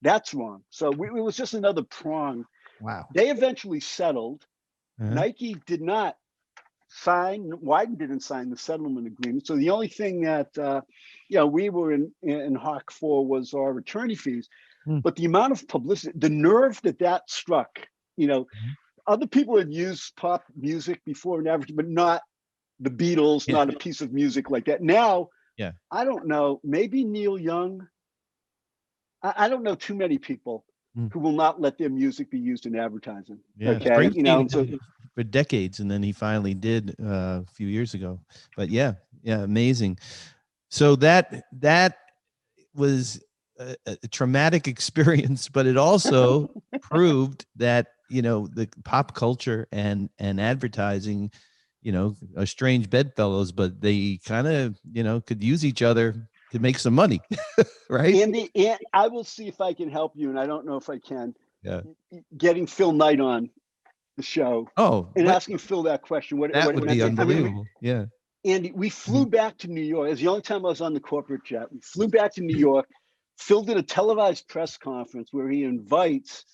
B: That's wrong. So it was just another prong.
A: Wow.
B: They eventually settled. Nike did not sign, Wyden didn't sign the settlement agreement. So the only thing that, we were in hock for was our attorney fees. But the amount of publicity, the nerve that struck, other people had used pop music before and average, but not the Beatles, not a piece of music like that. Now, I don't know, maybe Neil Young. I don't know too many people who will not let their music be used in advertising.
A: Yeah,
B: okay,
A: for decades, and then he finally did a few years ago. But yeah, amazing. So that was a traumatic experience, but it also proved that the pop culture and advertising, are strange bedfellows, but they kind of could use each other to make some money, right?
B: And I will see if I can help you, and I don't know if I can.
A: Yeah,
B: getting Phil Knight on the show. And asking Phil that question. What
A: would be unbelievable. Yeah.
B: And we flew back to New York. It was the only time I was on the corporate jet. We flew back to New York. Phil did a televised press conference where he invites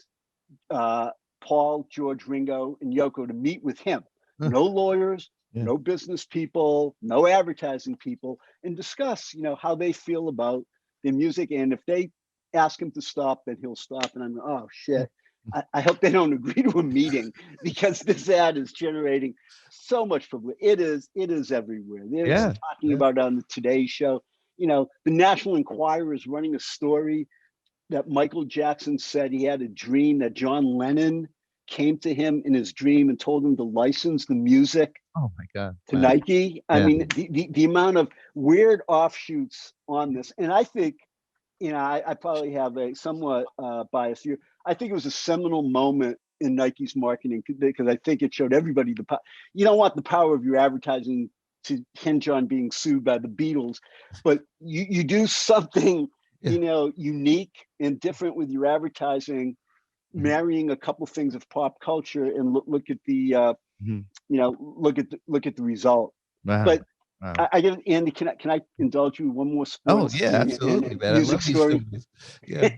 B: Paul, George, Ringo, and Yoko to meet with him. No lawyers, no business people, no advertising people, and discuss, how they feel about their music. And if they ask him to stop, then he'll stop. And I'm, oh shit. I hope they don't agree to a meeting, because this ad is generating so much publicity. It is everywhere. They're talking about it on the Today Show. The National Enquirer is running a story that Michael Jackson said he had a dream that John Lennon came to him in his dream and told him to license the music to Nike. I mean, the amount of weird offshoots on this. And I think I probably have a somewhat biased view. I think it was a seminal moment in Nike's marketing because I think it showed everybody you don't want the power of your advertising to hinge on being sued by the Beatles, but you do something, unique and different with your advertising, marrying a couple things of pop culture, and look at the look at the result.
A: Wow.
B: But
A: Wow.
B: I get Andy. Can I indulge you one more
A: Oh,
B: sports?
A: yeah, absolutely, man. I
B: Music
A: love these
B: story.
A: stories. Yeah.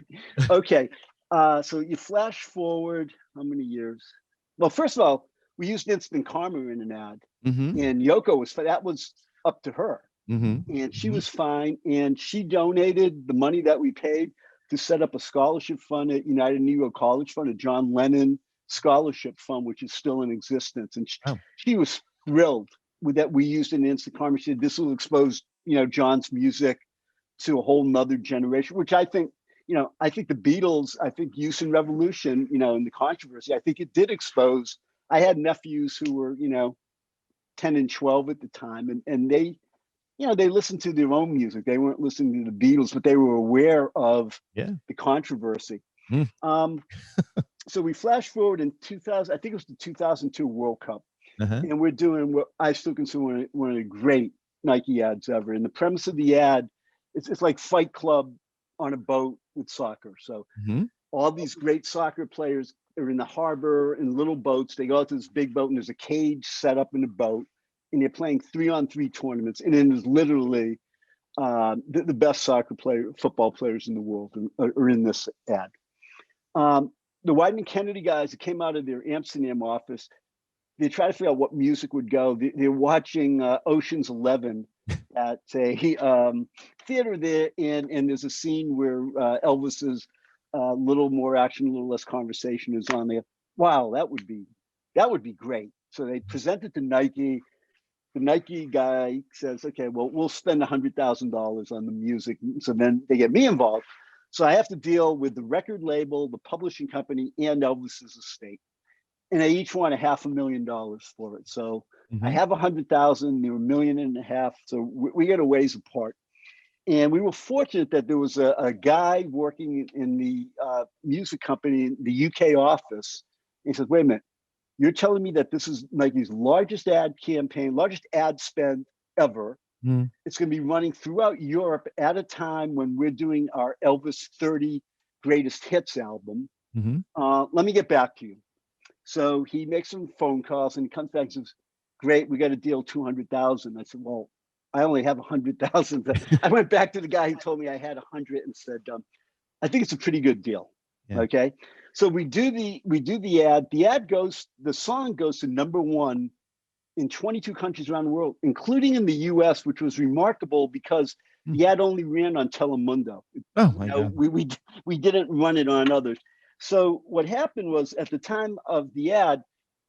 B: Okay, so you flash forward how many years? Well, first of all, we used instant karma in an ad,
A: Mm-hmm.
B: and Yoko that was up to her,
A: Mm-hmm.
B: and she was fine, and she donated the money that we paid to set up a scholarship fund at United Negro College Fund, a John Lennon scholarship fund, which is still in existence, and
A: Oh,
B: she was thrilled with that. We used an instant karma. She said this will expose John's music to a whole nother generation, which I think, I think the Beatles, I think Houston Revolution, in the controversy, I think it did expose. I had nephews who were, 10 and 12 at the time, and they, they listened to their own music. They weren't listening to the Beatles, but they were aware of
A: yeah.
B: the controversy.
A: Mm.
B: So we flash forward in 2000, I think it was the 2002 World Cup,
A: Uh-huh.
B: and we're doing what I still consider one of the great Nike ads ever. And the premise of the ad, it's like Fight Club on a boat with soccer. So
A: Mm-hmm.
B: all these great soccer players are in the harbor in little boats. They go out to this big boat, and there's a cage set up in the boat, and they're playing 3-on-3 tournaments. And then there's literally the best football players in the world are in this ad. The Wieden Kennedy guys that came out of their Amsterdam office, they try to figure out what music would go. They're watching Ocean's 11 at a theater there, and there's a scene where Elvis's little more action, a little less conversation is on there. Wow, that would be great. So they present it to Nike. The Nike guy says, "Okay, well, we'll spend $100,000 on the music." So then they get me involved. So I have to deal with the record label, the publishing company, and Elvis's estate, and they each want $500,000 for it. So I have 100,000, they were $1.5 million. So we get a ways apart. And we were fortunate that there was a guy working in the music company, the UK office. He said, "Wait a minute, you're telling me that this is Nike's largest ad campaign, largest ad spend ever.
A: Mm.
B: It's going to be running throughout Europe at a time when we're doing our Elvis 30 Greatest Hits album. Let me get back to you." So he makes some phone calls, and he comes back and says, "Great, we got a deal, 200,000." I said, "Well, I only have 100,000." I went back to the guy who told me I had 100 and said, "I think it's a pretty good deal."
A: Yeah.
B: Okay. So we do the ad. The song goes to #1 in 22 countries around the world, including in the US, which was remarkable because the ad only ran on Telemundo.
A: Oh my God.
B: We didn't run it on others. So what happened was, at the time of the ad,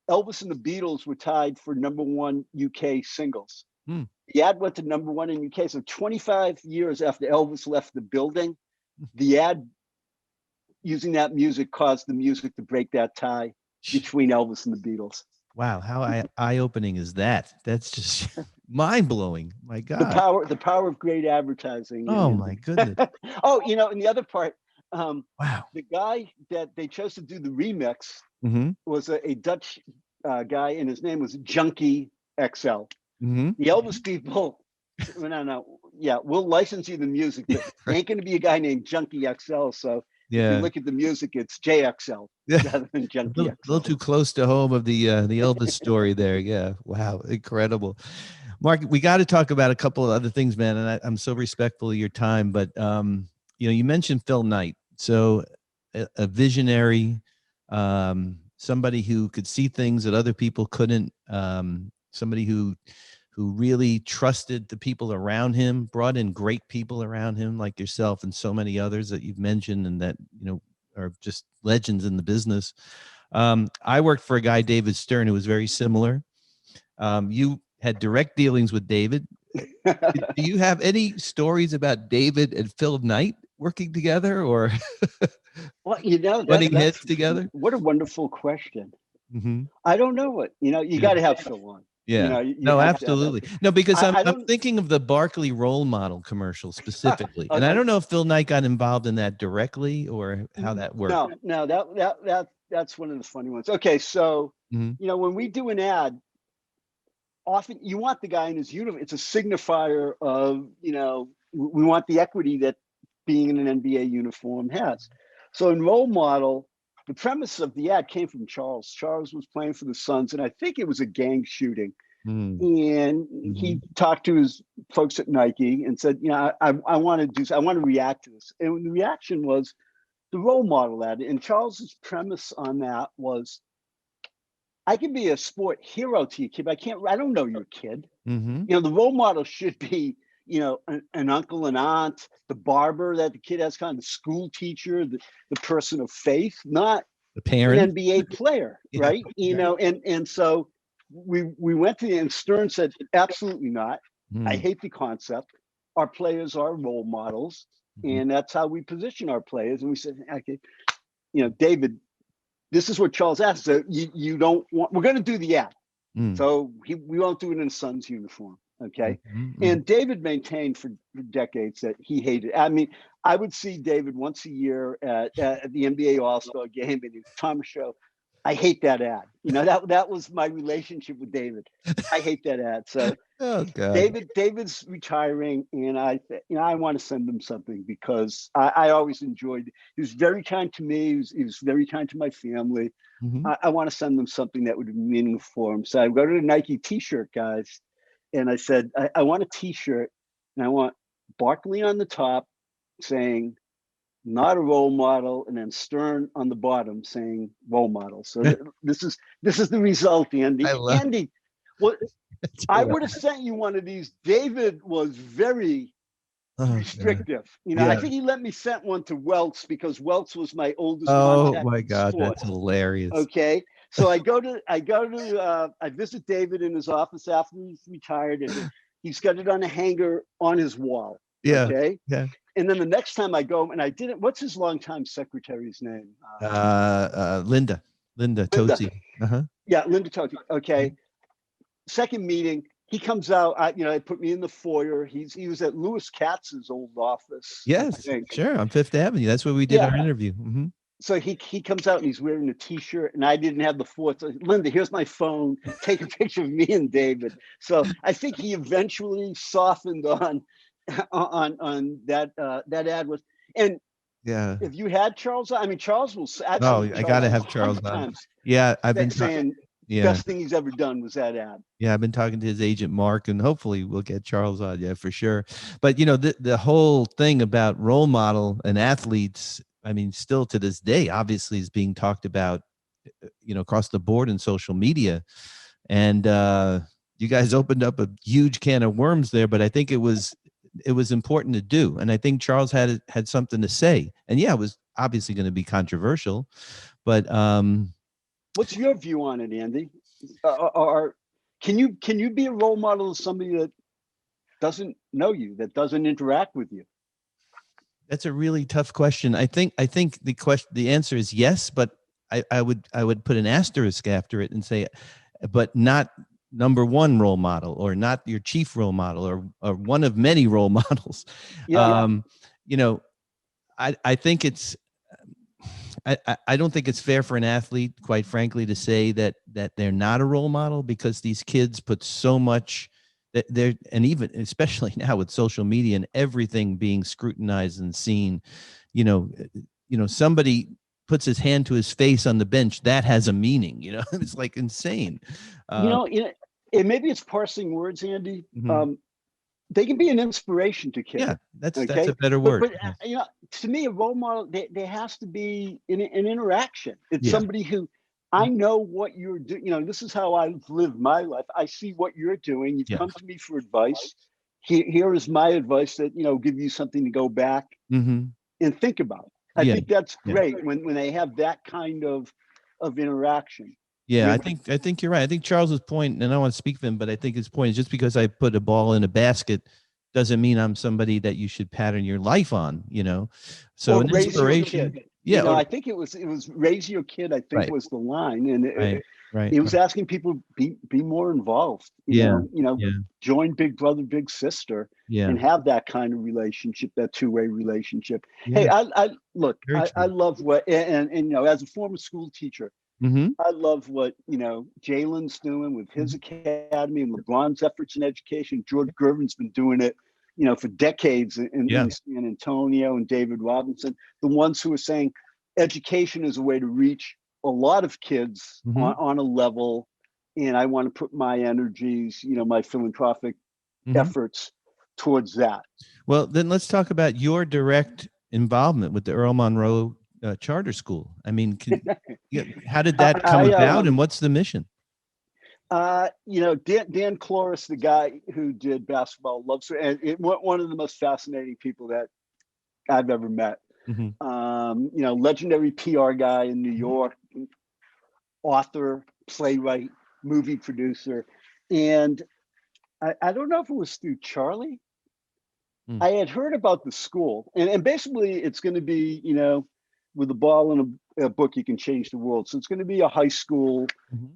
B: Elvis and the Beatles were tied for #1 UK singles. The ad went to #1 in UK. So 25 years after Elvis left the building, the ad using that music caused the music to break that tie between Elvis and the Beatles.
A: Wow, how eye-opening is that? That's just mind-blowing. My God.
B: The power of great advertising.
A: Oh my goodness.
B: Oh, and the other part,
A: Wow.
B: the guy that they chose to do the remix
A: Mm-hmm.
B: was a Dutch guy, and his name was Junkie XL.
A: Mm-hmm.
B: The Elvis people, no, yeah, we'll license you the music, but there ain't going to be a guy named Junkie XL. So if you look at the music, it's JXL rather than Junkie XL.
A: A little too close to home of the Elvis story there. Yeah. Wow. Incredible. Mark, we got to talk about a couple of other things, man. And I'm so respectful of your time, but you mentioned Phil Knight. So a visionary, somebody who could see things that other people couldn't, somebody who really trusted the people around him, brought in great people around him like yourself and so many others that you've mentioned and that, are just legends in the business. I worked for a guy, David Stern, who was very similar. You had direct dealings with David. Do you have any stories about David and Phil Knight working together, or
B: well,
A: butting heads together?
B: What a wonderful question.
A: Mm-hmm.
B: I don't know what, you got to have Phil on.
A: Yeah.
B: You
A: No,
B: have to have
A: absolutely.
B: that.
A: No, because
B: I
A: I'm thinking of the Barkley role model commercial specifically. And I
B: Okay.
A: don't know if Phil Knight got involved in that directly or how that worked.
B: No, that's one of the funny ones. Okay, so
A: Mhm.
B: when we do an ad, often you want the guy in his uniform. It's a signifier of, we want the equity that being in an NBA uniform has. So in role model, the premise of the ad came from Charles. Charles was playing for the Suns, and I think it was a gang shooting.
A: Mm.
B: And he talked to his folks at Nike and said, I want to react to this. And the reaction was the role model ad. And Charles's premise on that was, I can be a sport hero to you, kid, but I don't know your kid.
A: Mm-hmm.
B: The role model should be, an uncle and aunt, the barber that the kid has, kind of the school teacher, the person of faith, not
A: The parent.
B: an NBA player,
A: Yeah.
B: right? And so we went to, and Stern said, absolutely not. I hate the concept. Our players are role models, and that's how we position our players. And we said, okay, David, this is what Charles asked. So you don't want, we're going to do the ad. So we won't do it in a Suns uniform. Okay. And David maintained for decades that he hated. I mean, I would see David once a year at the NBA All-Star game and the Thomashow. I hate that ad. That was my relationship with David. I hate that ad. So
A: Oh, God.
B: David's retiring, and I want to send him something because I always enjoyed. He was very kind to me. He was very kind to my family. I want to send them something that would be meaningful for him. So I go to the Nike T-shirt guys, and I said, I want a T-shirt, and I want Barkley on the top saying, not a role model, and then Stern on the bottom saying role model. So this is the result, Andy. Andy, well, I would have sent you one of these. David was very restrictive. I think he let me send one to Welts because Welts was my oldest contact.
A: Oh my God,
B: sport.
A: that's hilarious.
B: Okay, so I visit David in his office after he's retired, and he's got it on a hanger on his wall.
A: Yeah.
B: Okay.
A: Yeah.
B: And then the next time I go, and I didn't. What's his longtime secretary's name?
A: Linda Tosi.
B: Yeah, Linda Tosi. Okay. Second meeting, he comes out. They put me in the foyer. He was at Louis Katz's old office.
A: Yes, sure, on Fifth Avenue. That's where we did our interview.
B: So he comes out and he's wearing a T-shirt, and I didn't have the force. Linda, here's my phone. Take a picture of me and David. So I think he eventually softened on that ad was. And if you had Charles, I mean, Charles will. I
A: got to have Charles on. Yeah, I've been
B: saying. Best thing he's ever done was that ad.
A: Yeah, I've been talking to his agent Mark, and hopefully we'll get Charles on. Yeah, for sure. But the whole thing about role model and athletes, I mean, still to this day, obviously is being talked about, across the board in social media. And you guys opened up a huge can of worms there, but I think it was important to do. And I think Charles had something to say. And yeah, it was obviously going to be controversial, but
B: what's your view on it, Andy? Or can you be a role model of somebody that doesn't know you, that doesn't interact with you?
A: That's a really tough question. I think the answer is yes, but I would put an asterisk after it and say, but not number one role model, or not your chief role model, or one of many role models. I think it's. I don't think it's fair for an athlete, quite frankly, to say that they're not a role model, because these kids put so much that they're, and even especially now with social media and everything being scrutinized and seen, somebody puts his hand to his face on the bench, that has a meaning. It's like insane.
B: And maybe it's parsing words, Andy. They can be an inspiration to kids.
A: Yeah, that's a better word.
B: But to me, a role model, there has to be an interaction. It's somebody who, I know what you're doing. This is how I live my life. I see what you're doing. You've come to me for advice. Here is my advice that, give you something to go back and think about. I think that's great when they have that kind of interaction.
A: Yeah, I think you're right. I think Charles's point, and I don't want to speak for him, but I think his point is, just because I put a ball in a basket doesn't mean I'm somebody that you should pattern your life on, So an inspiration. Yeah.
B: I think it was raise your kid, I think
A: Right.
B: was the line. And
A: Right.
B: it was asking people be more involved,
A: Yeah. Yeah.
B: join Big Brother, Big Sister,
A: Yeah.
B: and have that kind of relationship, that two-way relationship.
A: Yeah.
B: Hey, I look,
A: Very
B: I
A: true.
B: love what, and as a former school teacher,
A: Mm-hmm.
B: I love what Jalen's doing with his academy and LeBron's efforts in education. George Gervin's been doing it, for decades in San Antonio, and David Robinson, the ones who are saying education is a way to reach a lot of kids on a level, and I want to put my energies, my philanthropic efforts towards that.
A: Well, then let's talk about your direct involvement with the Earl Monroe Charter School. I mean, how did that come about, and what's the mission?
B: Dan Cloris, the guy who did Basketball Loves, and one of the most fascinating people that I've ever met. Legendary PR guy in New York, author, playwright, movie producer. And I don't know if it was through Charlie. I had heard about the school, and basically it's going to be, with a ball and a book, you can change the world. So it's going to be a high school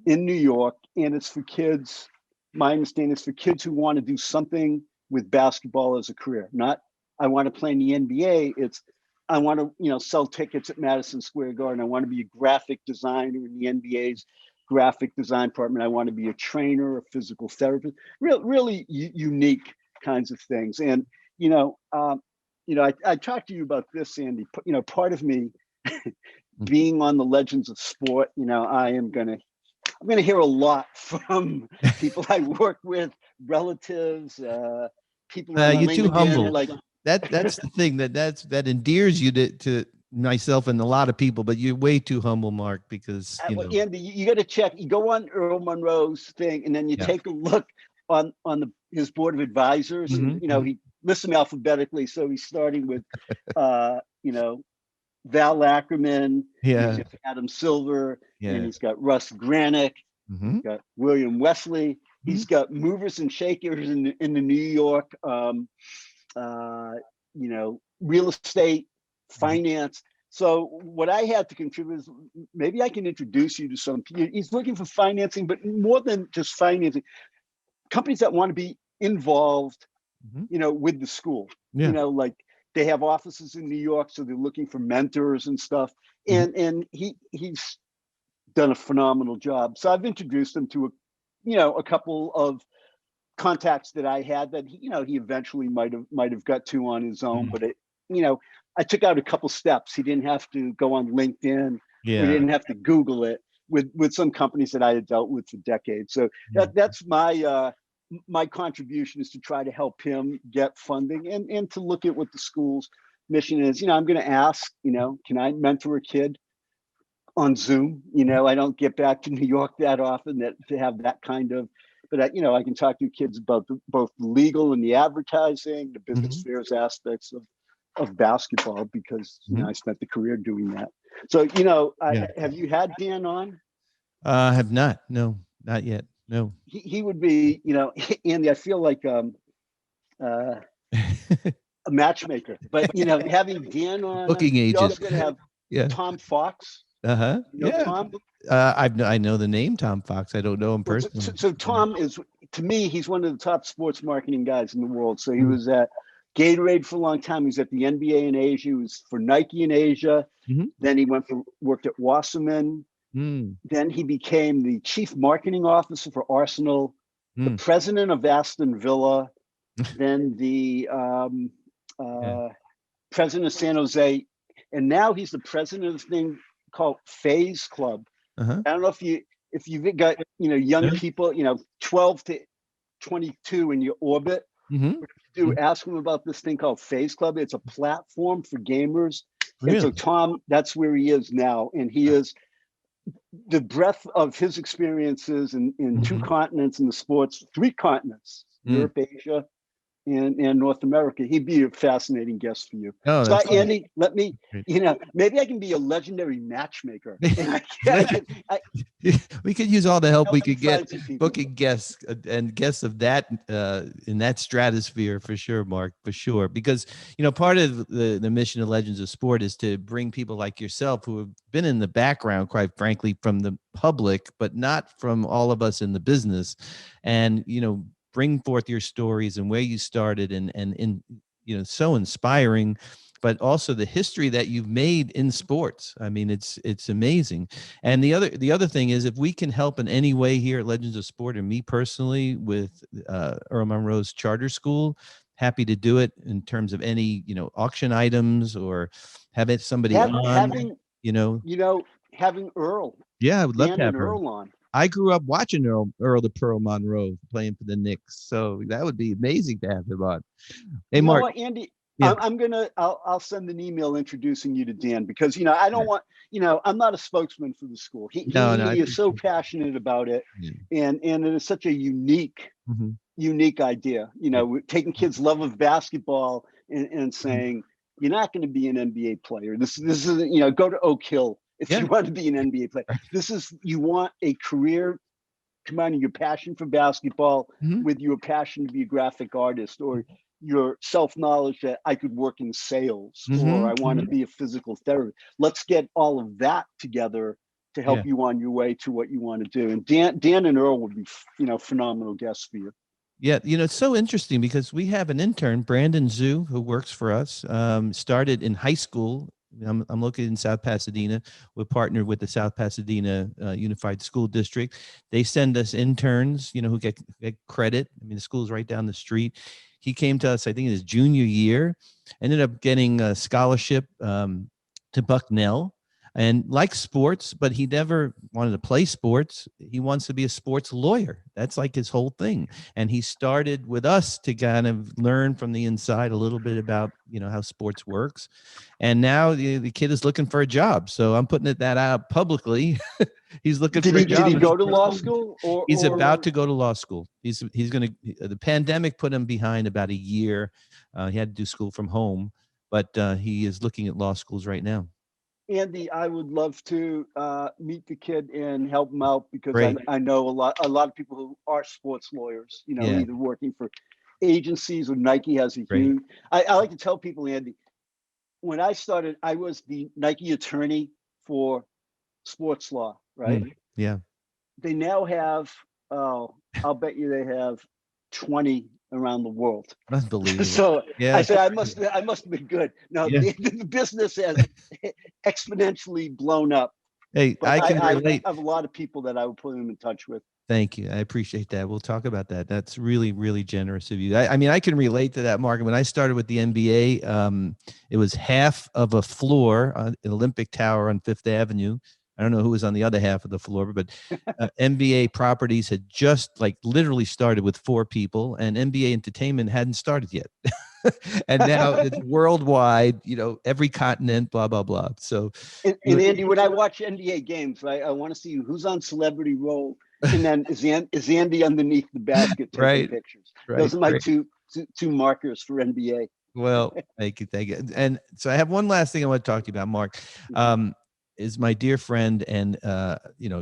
B: in New York, and it's for kids. My understanding is for kids who want to do something with basketball as a career. Not, I want to play in the NBA. It's, I want to, sell tickets at Madison Square Garden. I want to be a graphic designer in the NBA's graphic design department. I want to be a trainer, a physical therapist. Really unique kinds of things. And I talked to you about this, Andy. Part of me being on the Legends of Sport, I'm gonna hear a lot from people I work with, relatives, people.
A: You're too humble. Like that's the thing that endears you to myself and a lot of people, but you're way too humble, Mark, because
B: Andy, you got to check. You go on Earl Monroe's thing, and then you take a look on his board of advisors. And, he lists them alphabetically, so he's starting with, Val Ackerman, Adam Silver, and he's got Russ Granick, he's got William Wesley, he's got movers and shakers in the New York, real estate, finance. So what I had to contribute is maybe I can introduce you to some. He's looking for financing, but more than just financing, companies that want to be involved, with the school. Like they have offices in New York, so they're looking for mentors and stuff. And he's done a phenomenal job. So I've introduced him to a couple of contacts that I had that he eventually might have got to on his own. But I took out a couple steps. He didn't have to go on LinkedIn. He didn't have to Google it with some companies that I had dealt with for decades. So that's my contribution, is to try to help him get funding and to look at what the school's mission is. I'm going to ask, can I mentor a kid on Zoom? I don't get back to New York that often to have that kind of, but I can talk to kids about both the legal and the advertising, the business affairs aspects of basketball, because I spent the career doing that. So have you had Dan on?
A: Have not. No, not yet. No.
B: He would be, Andy, I feel like a matchmaker, but having Dan on,
A: booking agent.
B: You're also going to have Tom Fox. Tom?
A: I know the name Tom Fox. I don't know him personally.
B: So Tom is, to me, he's one of the top sports marketing guys in the world. So he was at Gatorade for a long time. He was at the NBA in Asia. He was for Nike in Asia. Then he worked at Wasserman. Then he became the chief marketing officer for Arsenal, the president of Aston Villa, then the president of San Jose, and now he's the president of this thing called Phase Club. I don't know if you've got young people 12 to 22 in your orbit. Ask them about this thing called Phase Club. It's a platform for gamers. Really? And so Tom, that's where he is now, and he is the breadth of his experiences in two continents in the sports, 3 continents, Europe, Asia, in North America. He'd be a fascinating guest for you.
A: Oh,
B: So,
A: that's great.
B: Andy, let me, maybe I can be a legendary matchmaker. And
A: We could use all the help we
B: help you
A: could get
B: find some people.
A: booking guests and guests of that in that stratosphere for sure, Mark, for sure. Because part of the mission of Legends of Sport is to bring people like yourself who have been in the background, quite frankly, from the public, but not from all of us in the business, and bring forth your stories and where you started, and so inspiring, but also the history that you've made in sports. I mean, it's amazing. And the other thing is, if we can help in any way here at Legends of Sport, and me personally with Earl Monroe's Charter School, happy to do it in terms of any auction items or having somebody on.
B: Having Earl,
A: Yeah, I would love
B: Dan
A: to have
B: and
A: Earl.
B: Earl on.
A: I grew up watching Earl the Pearl Monroe playing for the Knicks, so that would be amazing to have him on. Hey, Mark.
B: What, Andy?
A: Yeah.
B: I'll send an email introducing you to Dan, because I don't want, I'm not a spokesman for the school. He is so passionate about it, and it is such a unique idea. Taking kids' love of basketball and saying, you're not going to be an NBA player. This isn't, go to Oak Hill if you want to be an NBA player. You want a career combining your passion for basketball with your passion to be a graphic artist, or your self-knowledge that I could work in sales, or I want to be a physical therapist. Let's get all of that together to help you on your way to what you want to do. And Dan and Earl would be, phenomenal guests for you.
A: Yeah, it's so interesting because we have an intern, Brandon Zhu, who works for us. Started in high school. I'm located in South Pasadena. We're partnered with the South Pasadena Unified School District. They send us interns, who get credit. I mean, the school's right down the street. He came to us, I think, in his junior year, ended up getting a scholarship to Bucknell, and likes sports, but he never wanted to play sports. He wants to be a sports lawyer. That's like his whole thing. And he started with us to kind of learn from the inside a little bit about, how sports works. And now the kid is looking for a job. So I'm putting that out publicly. He's looking for a job.
B: Did he go to law school?
A: He's about to go to law school. He's going to, the pandemic put him behind about a year. He had to do school from home, but he is looking at law schools right now.
B: Andy, I would love to meet the kid and help him out, because I know a lot of people who are sports lawyers, either working for agencies, or Nike has a huge, I like to tell people, Andy, when I started, I was the Nike attorney for sports law, right?
A: Yeah.
B: They now have, I'll bet you they have 20 around the world.
A: Unbelievable.
B: So I said, I must have been good. No, the business has exponentially blown up.
A: Hey,
B: but
A: I can relate.
B: I have a lot of people that I would put him in touch with.
A: Thank you. I appreciate that. We'll talk about that. That's really, really generous of you. I mean, I can relate to that, Mark. When I started with the NBA, it was half of a floor on the Olympic Tower on Fifth Avenue. I don't know who was on the other half of the floor, but NBA properties had just literally started with 4 people, and NBA entertainment hadn't started yet. And now it's worldwide, every continent, blah, blah, blah. So,
B: and Andy, when I watch NBA games, right, I want to see who's on Celebrity Roll, and then is Andy underneath the basket taking pictures. Those are my two markers for NBA.
A: Well, thank you. And so I have one last thing I want to talk to you about, Mark. Is my dear friend and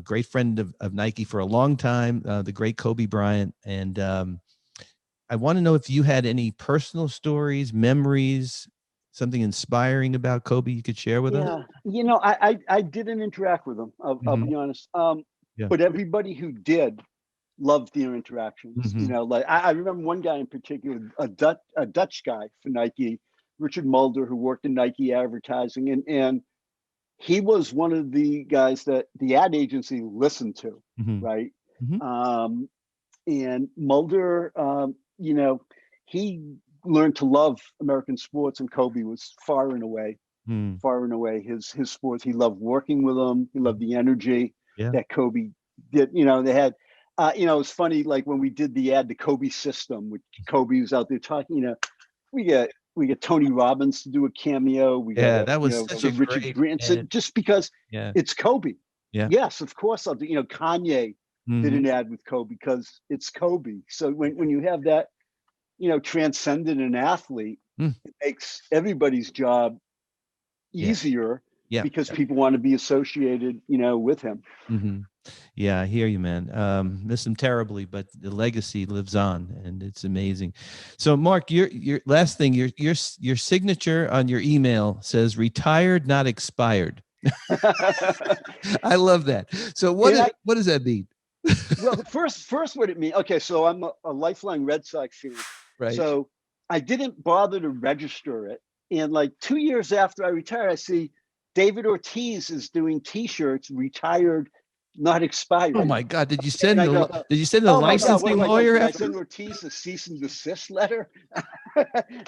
A: great friend of Nike for a long time, the great Kobe Bryant. And I want to know if you had any personal stories, memories, something inspiring about Kobe you could share with us.
B: I didn't interact with him. I'll be honest. But everybody who did loved their interactions. I remember one guy in particular, a Dutch guy for Nike, Richard Mulder, who worked in Nike advertising, and he was one of the guys that the ad agency listened to, right? And Mulder, he learned to love American sports, and Kobe was far and away his sports. He loved working with him. He loved the energy that Kobe did. They had, it was funny, like when we did the ad, the Kobe system, which Kobe was out there talking, we get Tony Robbins to do a cameo.
A: That was such a
B: Richard Branson, just because it's Kobe. Yes, of course I'll do. Kanye did an ad with Kobe because it's Kobe. So when you have that, transcended an athlete,
A: Mm.
B: it makes everybody's job
A: Yeah.
B: easier
A: Yeah.
B: because people want to be associated, with him.
A: Mm-hmm. Yeah, I hear you, man. Miss him terribly, but the legacy lives on, and it's amazing. So, Mark, your last thing, your signature on your email says "retired, not expired." I love that. So, what does that mean?
B: Well, first, what it means. Okay, so I'm a lifelong Red Sox fan.
A: Right.
B: So I didn't bother to register it, and like 2 years after I retired, I see David Ortiz is doing T-shirts, retired, not expired.
A: Oh my God! Did you send
B: And I go,
A: the
B: oh my God,
A: licensing lawyer?
B: Did I send Ortiz a cease and desist letter?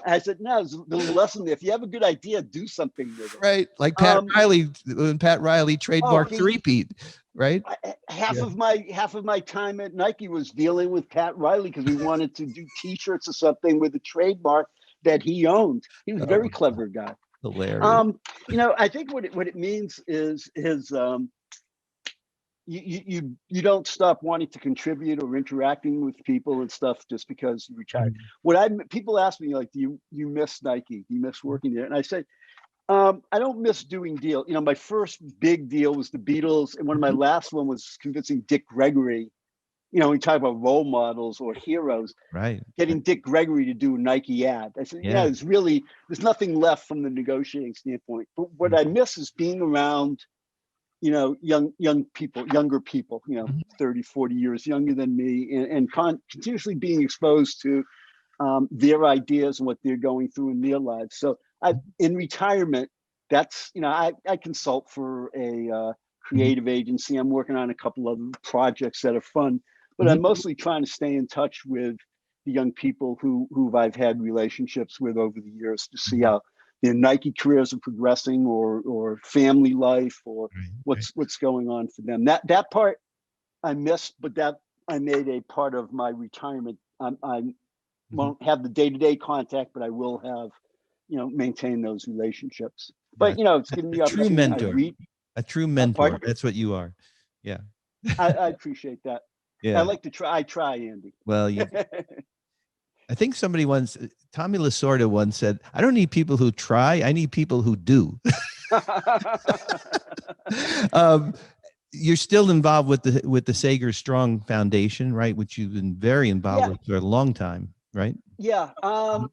B: I said, no, there's a little lesson there. If you have a good idea, do something with it.
A: Right, like Pat Riley, when Pat Riley trademarked repeat. Right.
B: Half of my time at Nike was dealing with Pat Riley because we wanted to do T-shirts or something with a trademark that he owned. He was a very clever guy.
A: Hilarious.
B: I think what it means is you don't stop wanting to contribute or interacting with people and stuff just because you retired. People ask me, like, do you miss Nike? Do you miss working there? And I say, I don't miss doing deals. My first big deal was the Beatles, and one of my last one was convincing Dick Gregory. We talk about role models or heroes.
A: Right.
B: Getting Dick Gregory to do a Nike ad. I said, there's nothing left from the negotiating standpoint. But what I miss is being around, younger people, 30, 40 years younger than me, and continuously being exposed to their ideas and what they're going through in their lives. So in retirement, that's, I consult for a creative agency. I'm working on a couple of projects that are fun, but I'm mostly trying to stay in touch with the young people who I've had relationships with over the years to see how their Nike careers are progressing, or family life, or what's going on for them. That part I missed, but that I made a part of my retirement. I won't have the day-to-day contact, but I will have, maintain those relationships. But it's giving me
A: a true mentor. A true mentor.
B: Pardon?
A: That's what you are. Yeah.
B: I appreciate that.
A: Yeah.
B: I like to try. I try, Andy.
A: Well, I think somebody once, Tommy Lasorda once said, "I don't need people who try. I need people who do." You're still involved with the Sager Strong Foundation, right? Which you've been very involved with for a long time, right?
B: Yeah. I'm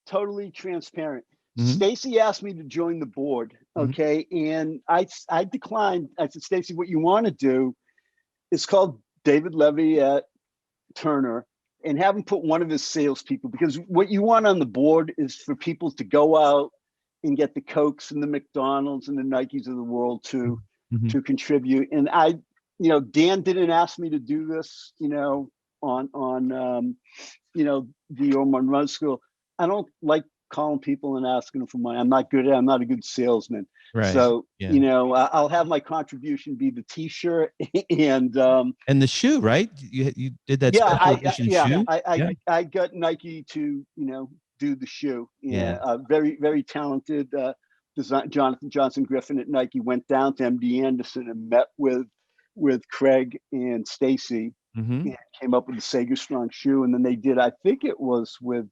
B: totally transparent. Stacy asked me to join the board. Okay. And I declined. I said, Stacy, what you want to do is call David Levy at Turner and have him put one of his salespeople, because what you want on the board is for people to go out and get the Cokes and the McDonald's and the Nikes of the world to contribute. And Dan didn't ask me to do this, on the Earl Monroe School. I don't like calling people and asking them for money. I'm not good at it. I'm not a good salesman.
A: Right.
B: So, I'll have my contribution be the T-shirt and
A: the shoe, right? You did that special edition shoe?
B: I got Nike to, do the shoe. Very, very talented design. Jonathan Johnson Griffin at Nike went down to MD Anderson and met with Craig and Stacy and came up with the Sager Strong shoe. And then they did, I think it was with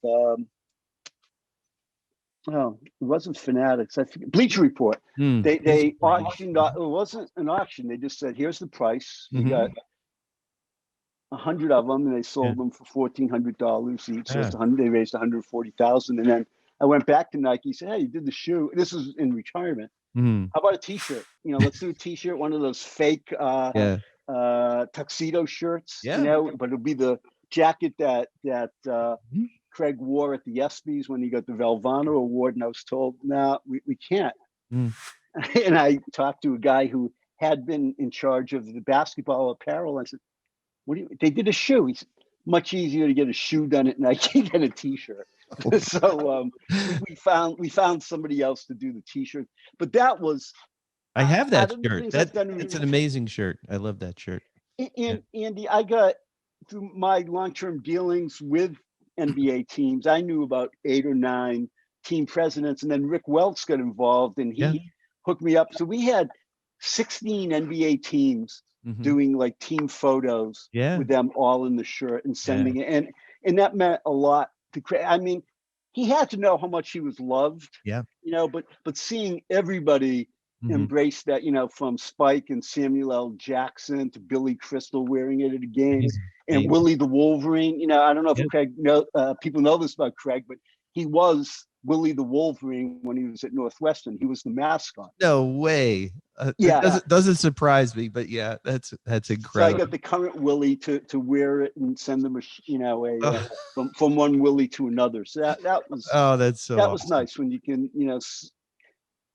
B: it wasn't Fanatics. I forget, Bleacher Report. They auctioned. It wasn't an auction. They just said, "Here's the price. You got 100 of them," and they sold them for $1,400 each. So they raised $140,000. And then I went back to Nike. Said, "Hey, you did the shoe. This is in retirement. How about a T-shirt? Let's do a T-shirt. One of those fake tuxedo shirts. But it'll be the jacket that Craig wore at the ESPYs when he got the Valvano Award." And I was told, "No, we can't." And I talked to a guy who had been in charge of the basketball apparel. I said, they did a shoe. He said, "Much easier to get a shoe done at Nike than a T-shirt." So we found somebody else to do the T-shirt. But that was,
A: I have that shirt. It's an amazing shirt. I love that shirt.
B: And Andy, I got, through my long-term dealings with NBA teams, I knew about 8 or 9 team presidents, and then Rick Welts got involved and he hooked me up. So we had 16 NBA teams doing like team photos
A: Yeah.
B: with them all in the shirt and
A: Yeah.
B: sending it. And that meant a lot to Craig. I mean, he had to know how much he was loved,
A: Yeah.
B: but seeing everybody embrace that, from Spike and Samuel L. Jackson to Billy Crystal wearing it at the games, and
A: Amazing.
B: Willie the Wolverine. I don't know if
A: Yep.
B: people know this about Craig, but he was Willie the Wolverine when he was at Northwestern. He was the mascot.
A: No way.
B: Yeah.
A: It doesn't surprise me, but yeah, that's incredible.
B: So I got the current Willie to wear it and send them from one Willie to another. So that was
A: that's so
B: that
A: awesome.
B: was nice when you can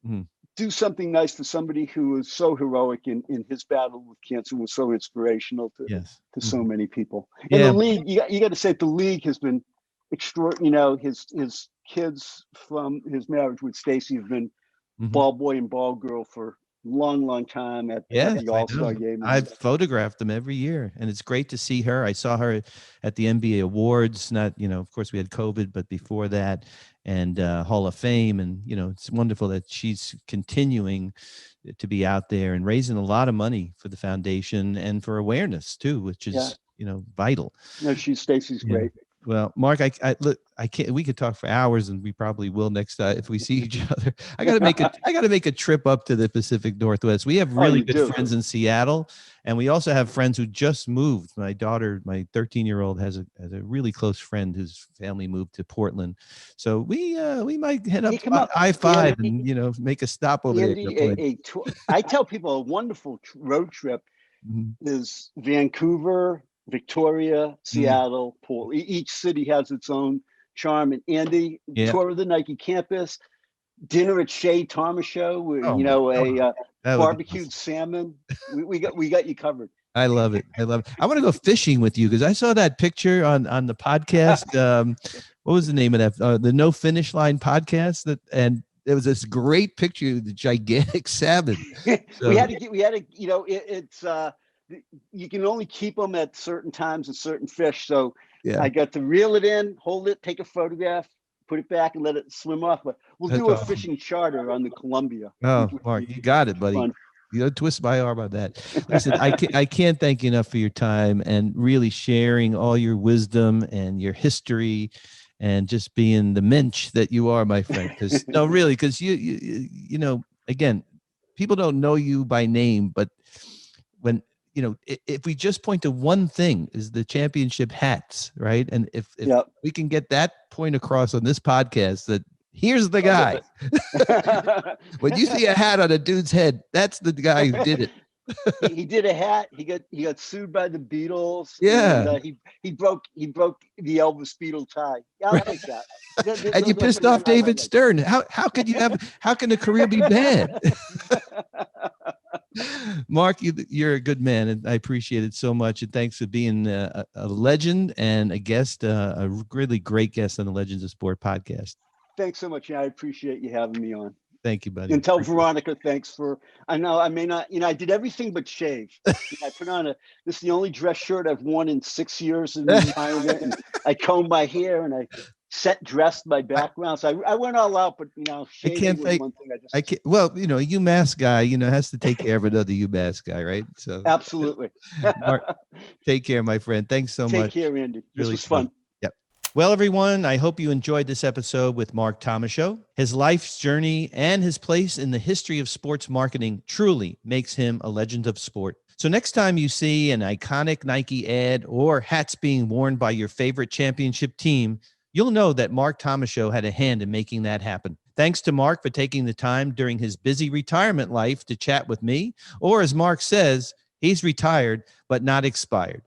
A: Mhm.
B: do something nice for somebody who was so heroic in his battle with cancer, was so inspirational to so many people. And the league, you got to say, the league has been extraordinary. His kids from his marriage with Stacy have been ball boy and ball girl for long time at the All-Star game.
A: I've photographed them every year, and it's great to see her. I saw her at the NBA Awards, not, of course we had COVID, but before that, and Hall of Fame. And, it's wonderful that she's continuing to be out there and raising a lot of money for the foundation and for awareness too, which is, vital.
B: No, Stacy's great.
A: Well, Mark, I can't. We could talk for hours, and we probably will next time if we see each other. I got to make a trip up to the Pacific Northwest. We have really good friends in Seattle, and we also have friends who just moved. My daughter, my 13-year-old, has a really close friend whose family moved to Portland. So we might head up I-5 and make a stop over there.
B: I tell people a wonderful road trip is Vancouver, Victoria, Seattle, Portland. Each city has its own charm. And Andy, tour of the Nike campus, dinner at Shea Thomashow, barbecued salmon. We got you covered.
A: I love it. I want to go fishing with you because I saw that picture on the podcast. What was the name of that? The No Finish Line podcast. And there was this great picture of the gigantic salmon. So,
B: we had to, it's. You can only keep them at certain times and certain fish. So I got to reel it in, hold it, take a photograph, put it back, and let it swim off. But we'll do a fishing charter on the Columbia.
A: Oh, Mark, you got it, buddy. Fun. Twist my arm on that. Listen, I can't thank you enough for your time and really sharing all your wisdom and your history and just being the mensch that you are, my friend. Because you again, people don't know you by name, but when if we just point to one thing, is the championship hats, right? And if we can get that point across on this podcast, that here's the guy. When you see a hat on a dude's head, that's the guy who did it.
B: He did a hat. He got sued by the Beatles.
A: Yeah.
B: And, he broke the Elvis Beatle tie. Yeah, I like that.
A: And you pissed off David Stern. How can a career be bad? Mark, you're a good man, and I appreciate it so much. And thanks for being a legend and a guest, a really great guest on the Legends of Sport podcast.
B: Thanks so much. I appreciate you having me on.
A: Thank you, buddy.
B: And tell Veronica thanks for. I know I may not. I did everything but shave. I put on this is the only dress shirt I've worn in 6 years in retirement, and I combed my hair and I dressed my background. So I went all out, but shaving was one thing
A: I can't. Well, a UMass guy, has to take care of another UMass guy, right? So
B: absolutely.
A: Mark, take care, my friend. Thanks so much.
B: Take care, Andy. This
A: really
B: was fun.
A: Yep. Well, everyone, I hope you enjoyed this episode with Mark Thomashow. His life's journey and his place in the history of sports marketing truly makes him a legend of sport. So next time you see an iconic Nike ad or hats being worn by your favorite championship team, you'll know that Mark Thomashow had a hand in making that happen. Thanks to Mark for taking the time during his busy retirement life to chat with me, or as Mark says, he's retired, but not expired.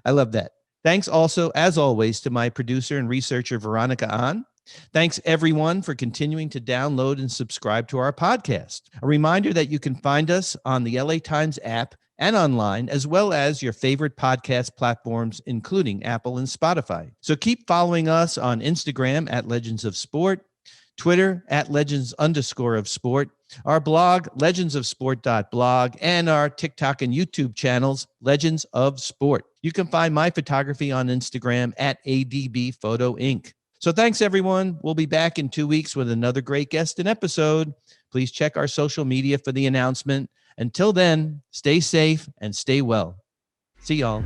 A: I love that. Thanks also, as always, to my producer and researcher, Veronica Ahn. Thanks, everyone, for continuing to download and subscribe to our podcast. A reminder that you can find us on the LA Times app and online, as well as your favorite podcast platforms, including Apple and Spotify. So keep following us on Instagram at Legends of Sport, Twitter at Legends_of_Sport, our blog, legendsofsport.blog, and our TikTok and YouTube channels, Legends of Sport. You can find my photography on Instagram at ADB Photo Inc. So thanks, everyone. We'll be back in 2 weeks with another great guest and episode. Please check our social media for the announcement. Until then, stay safe and stay well. See y'all.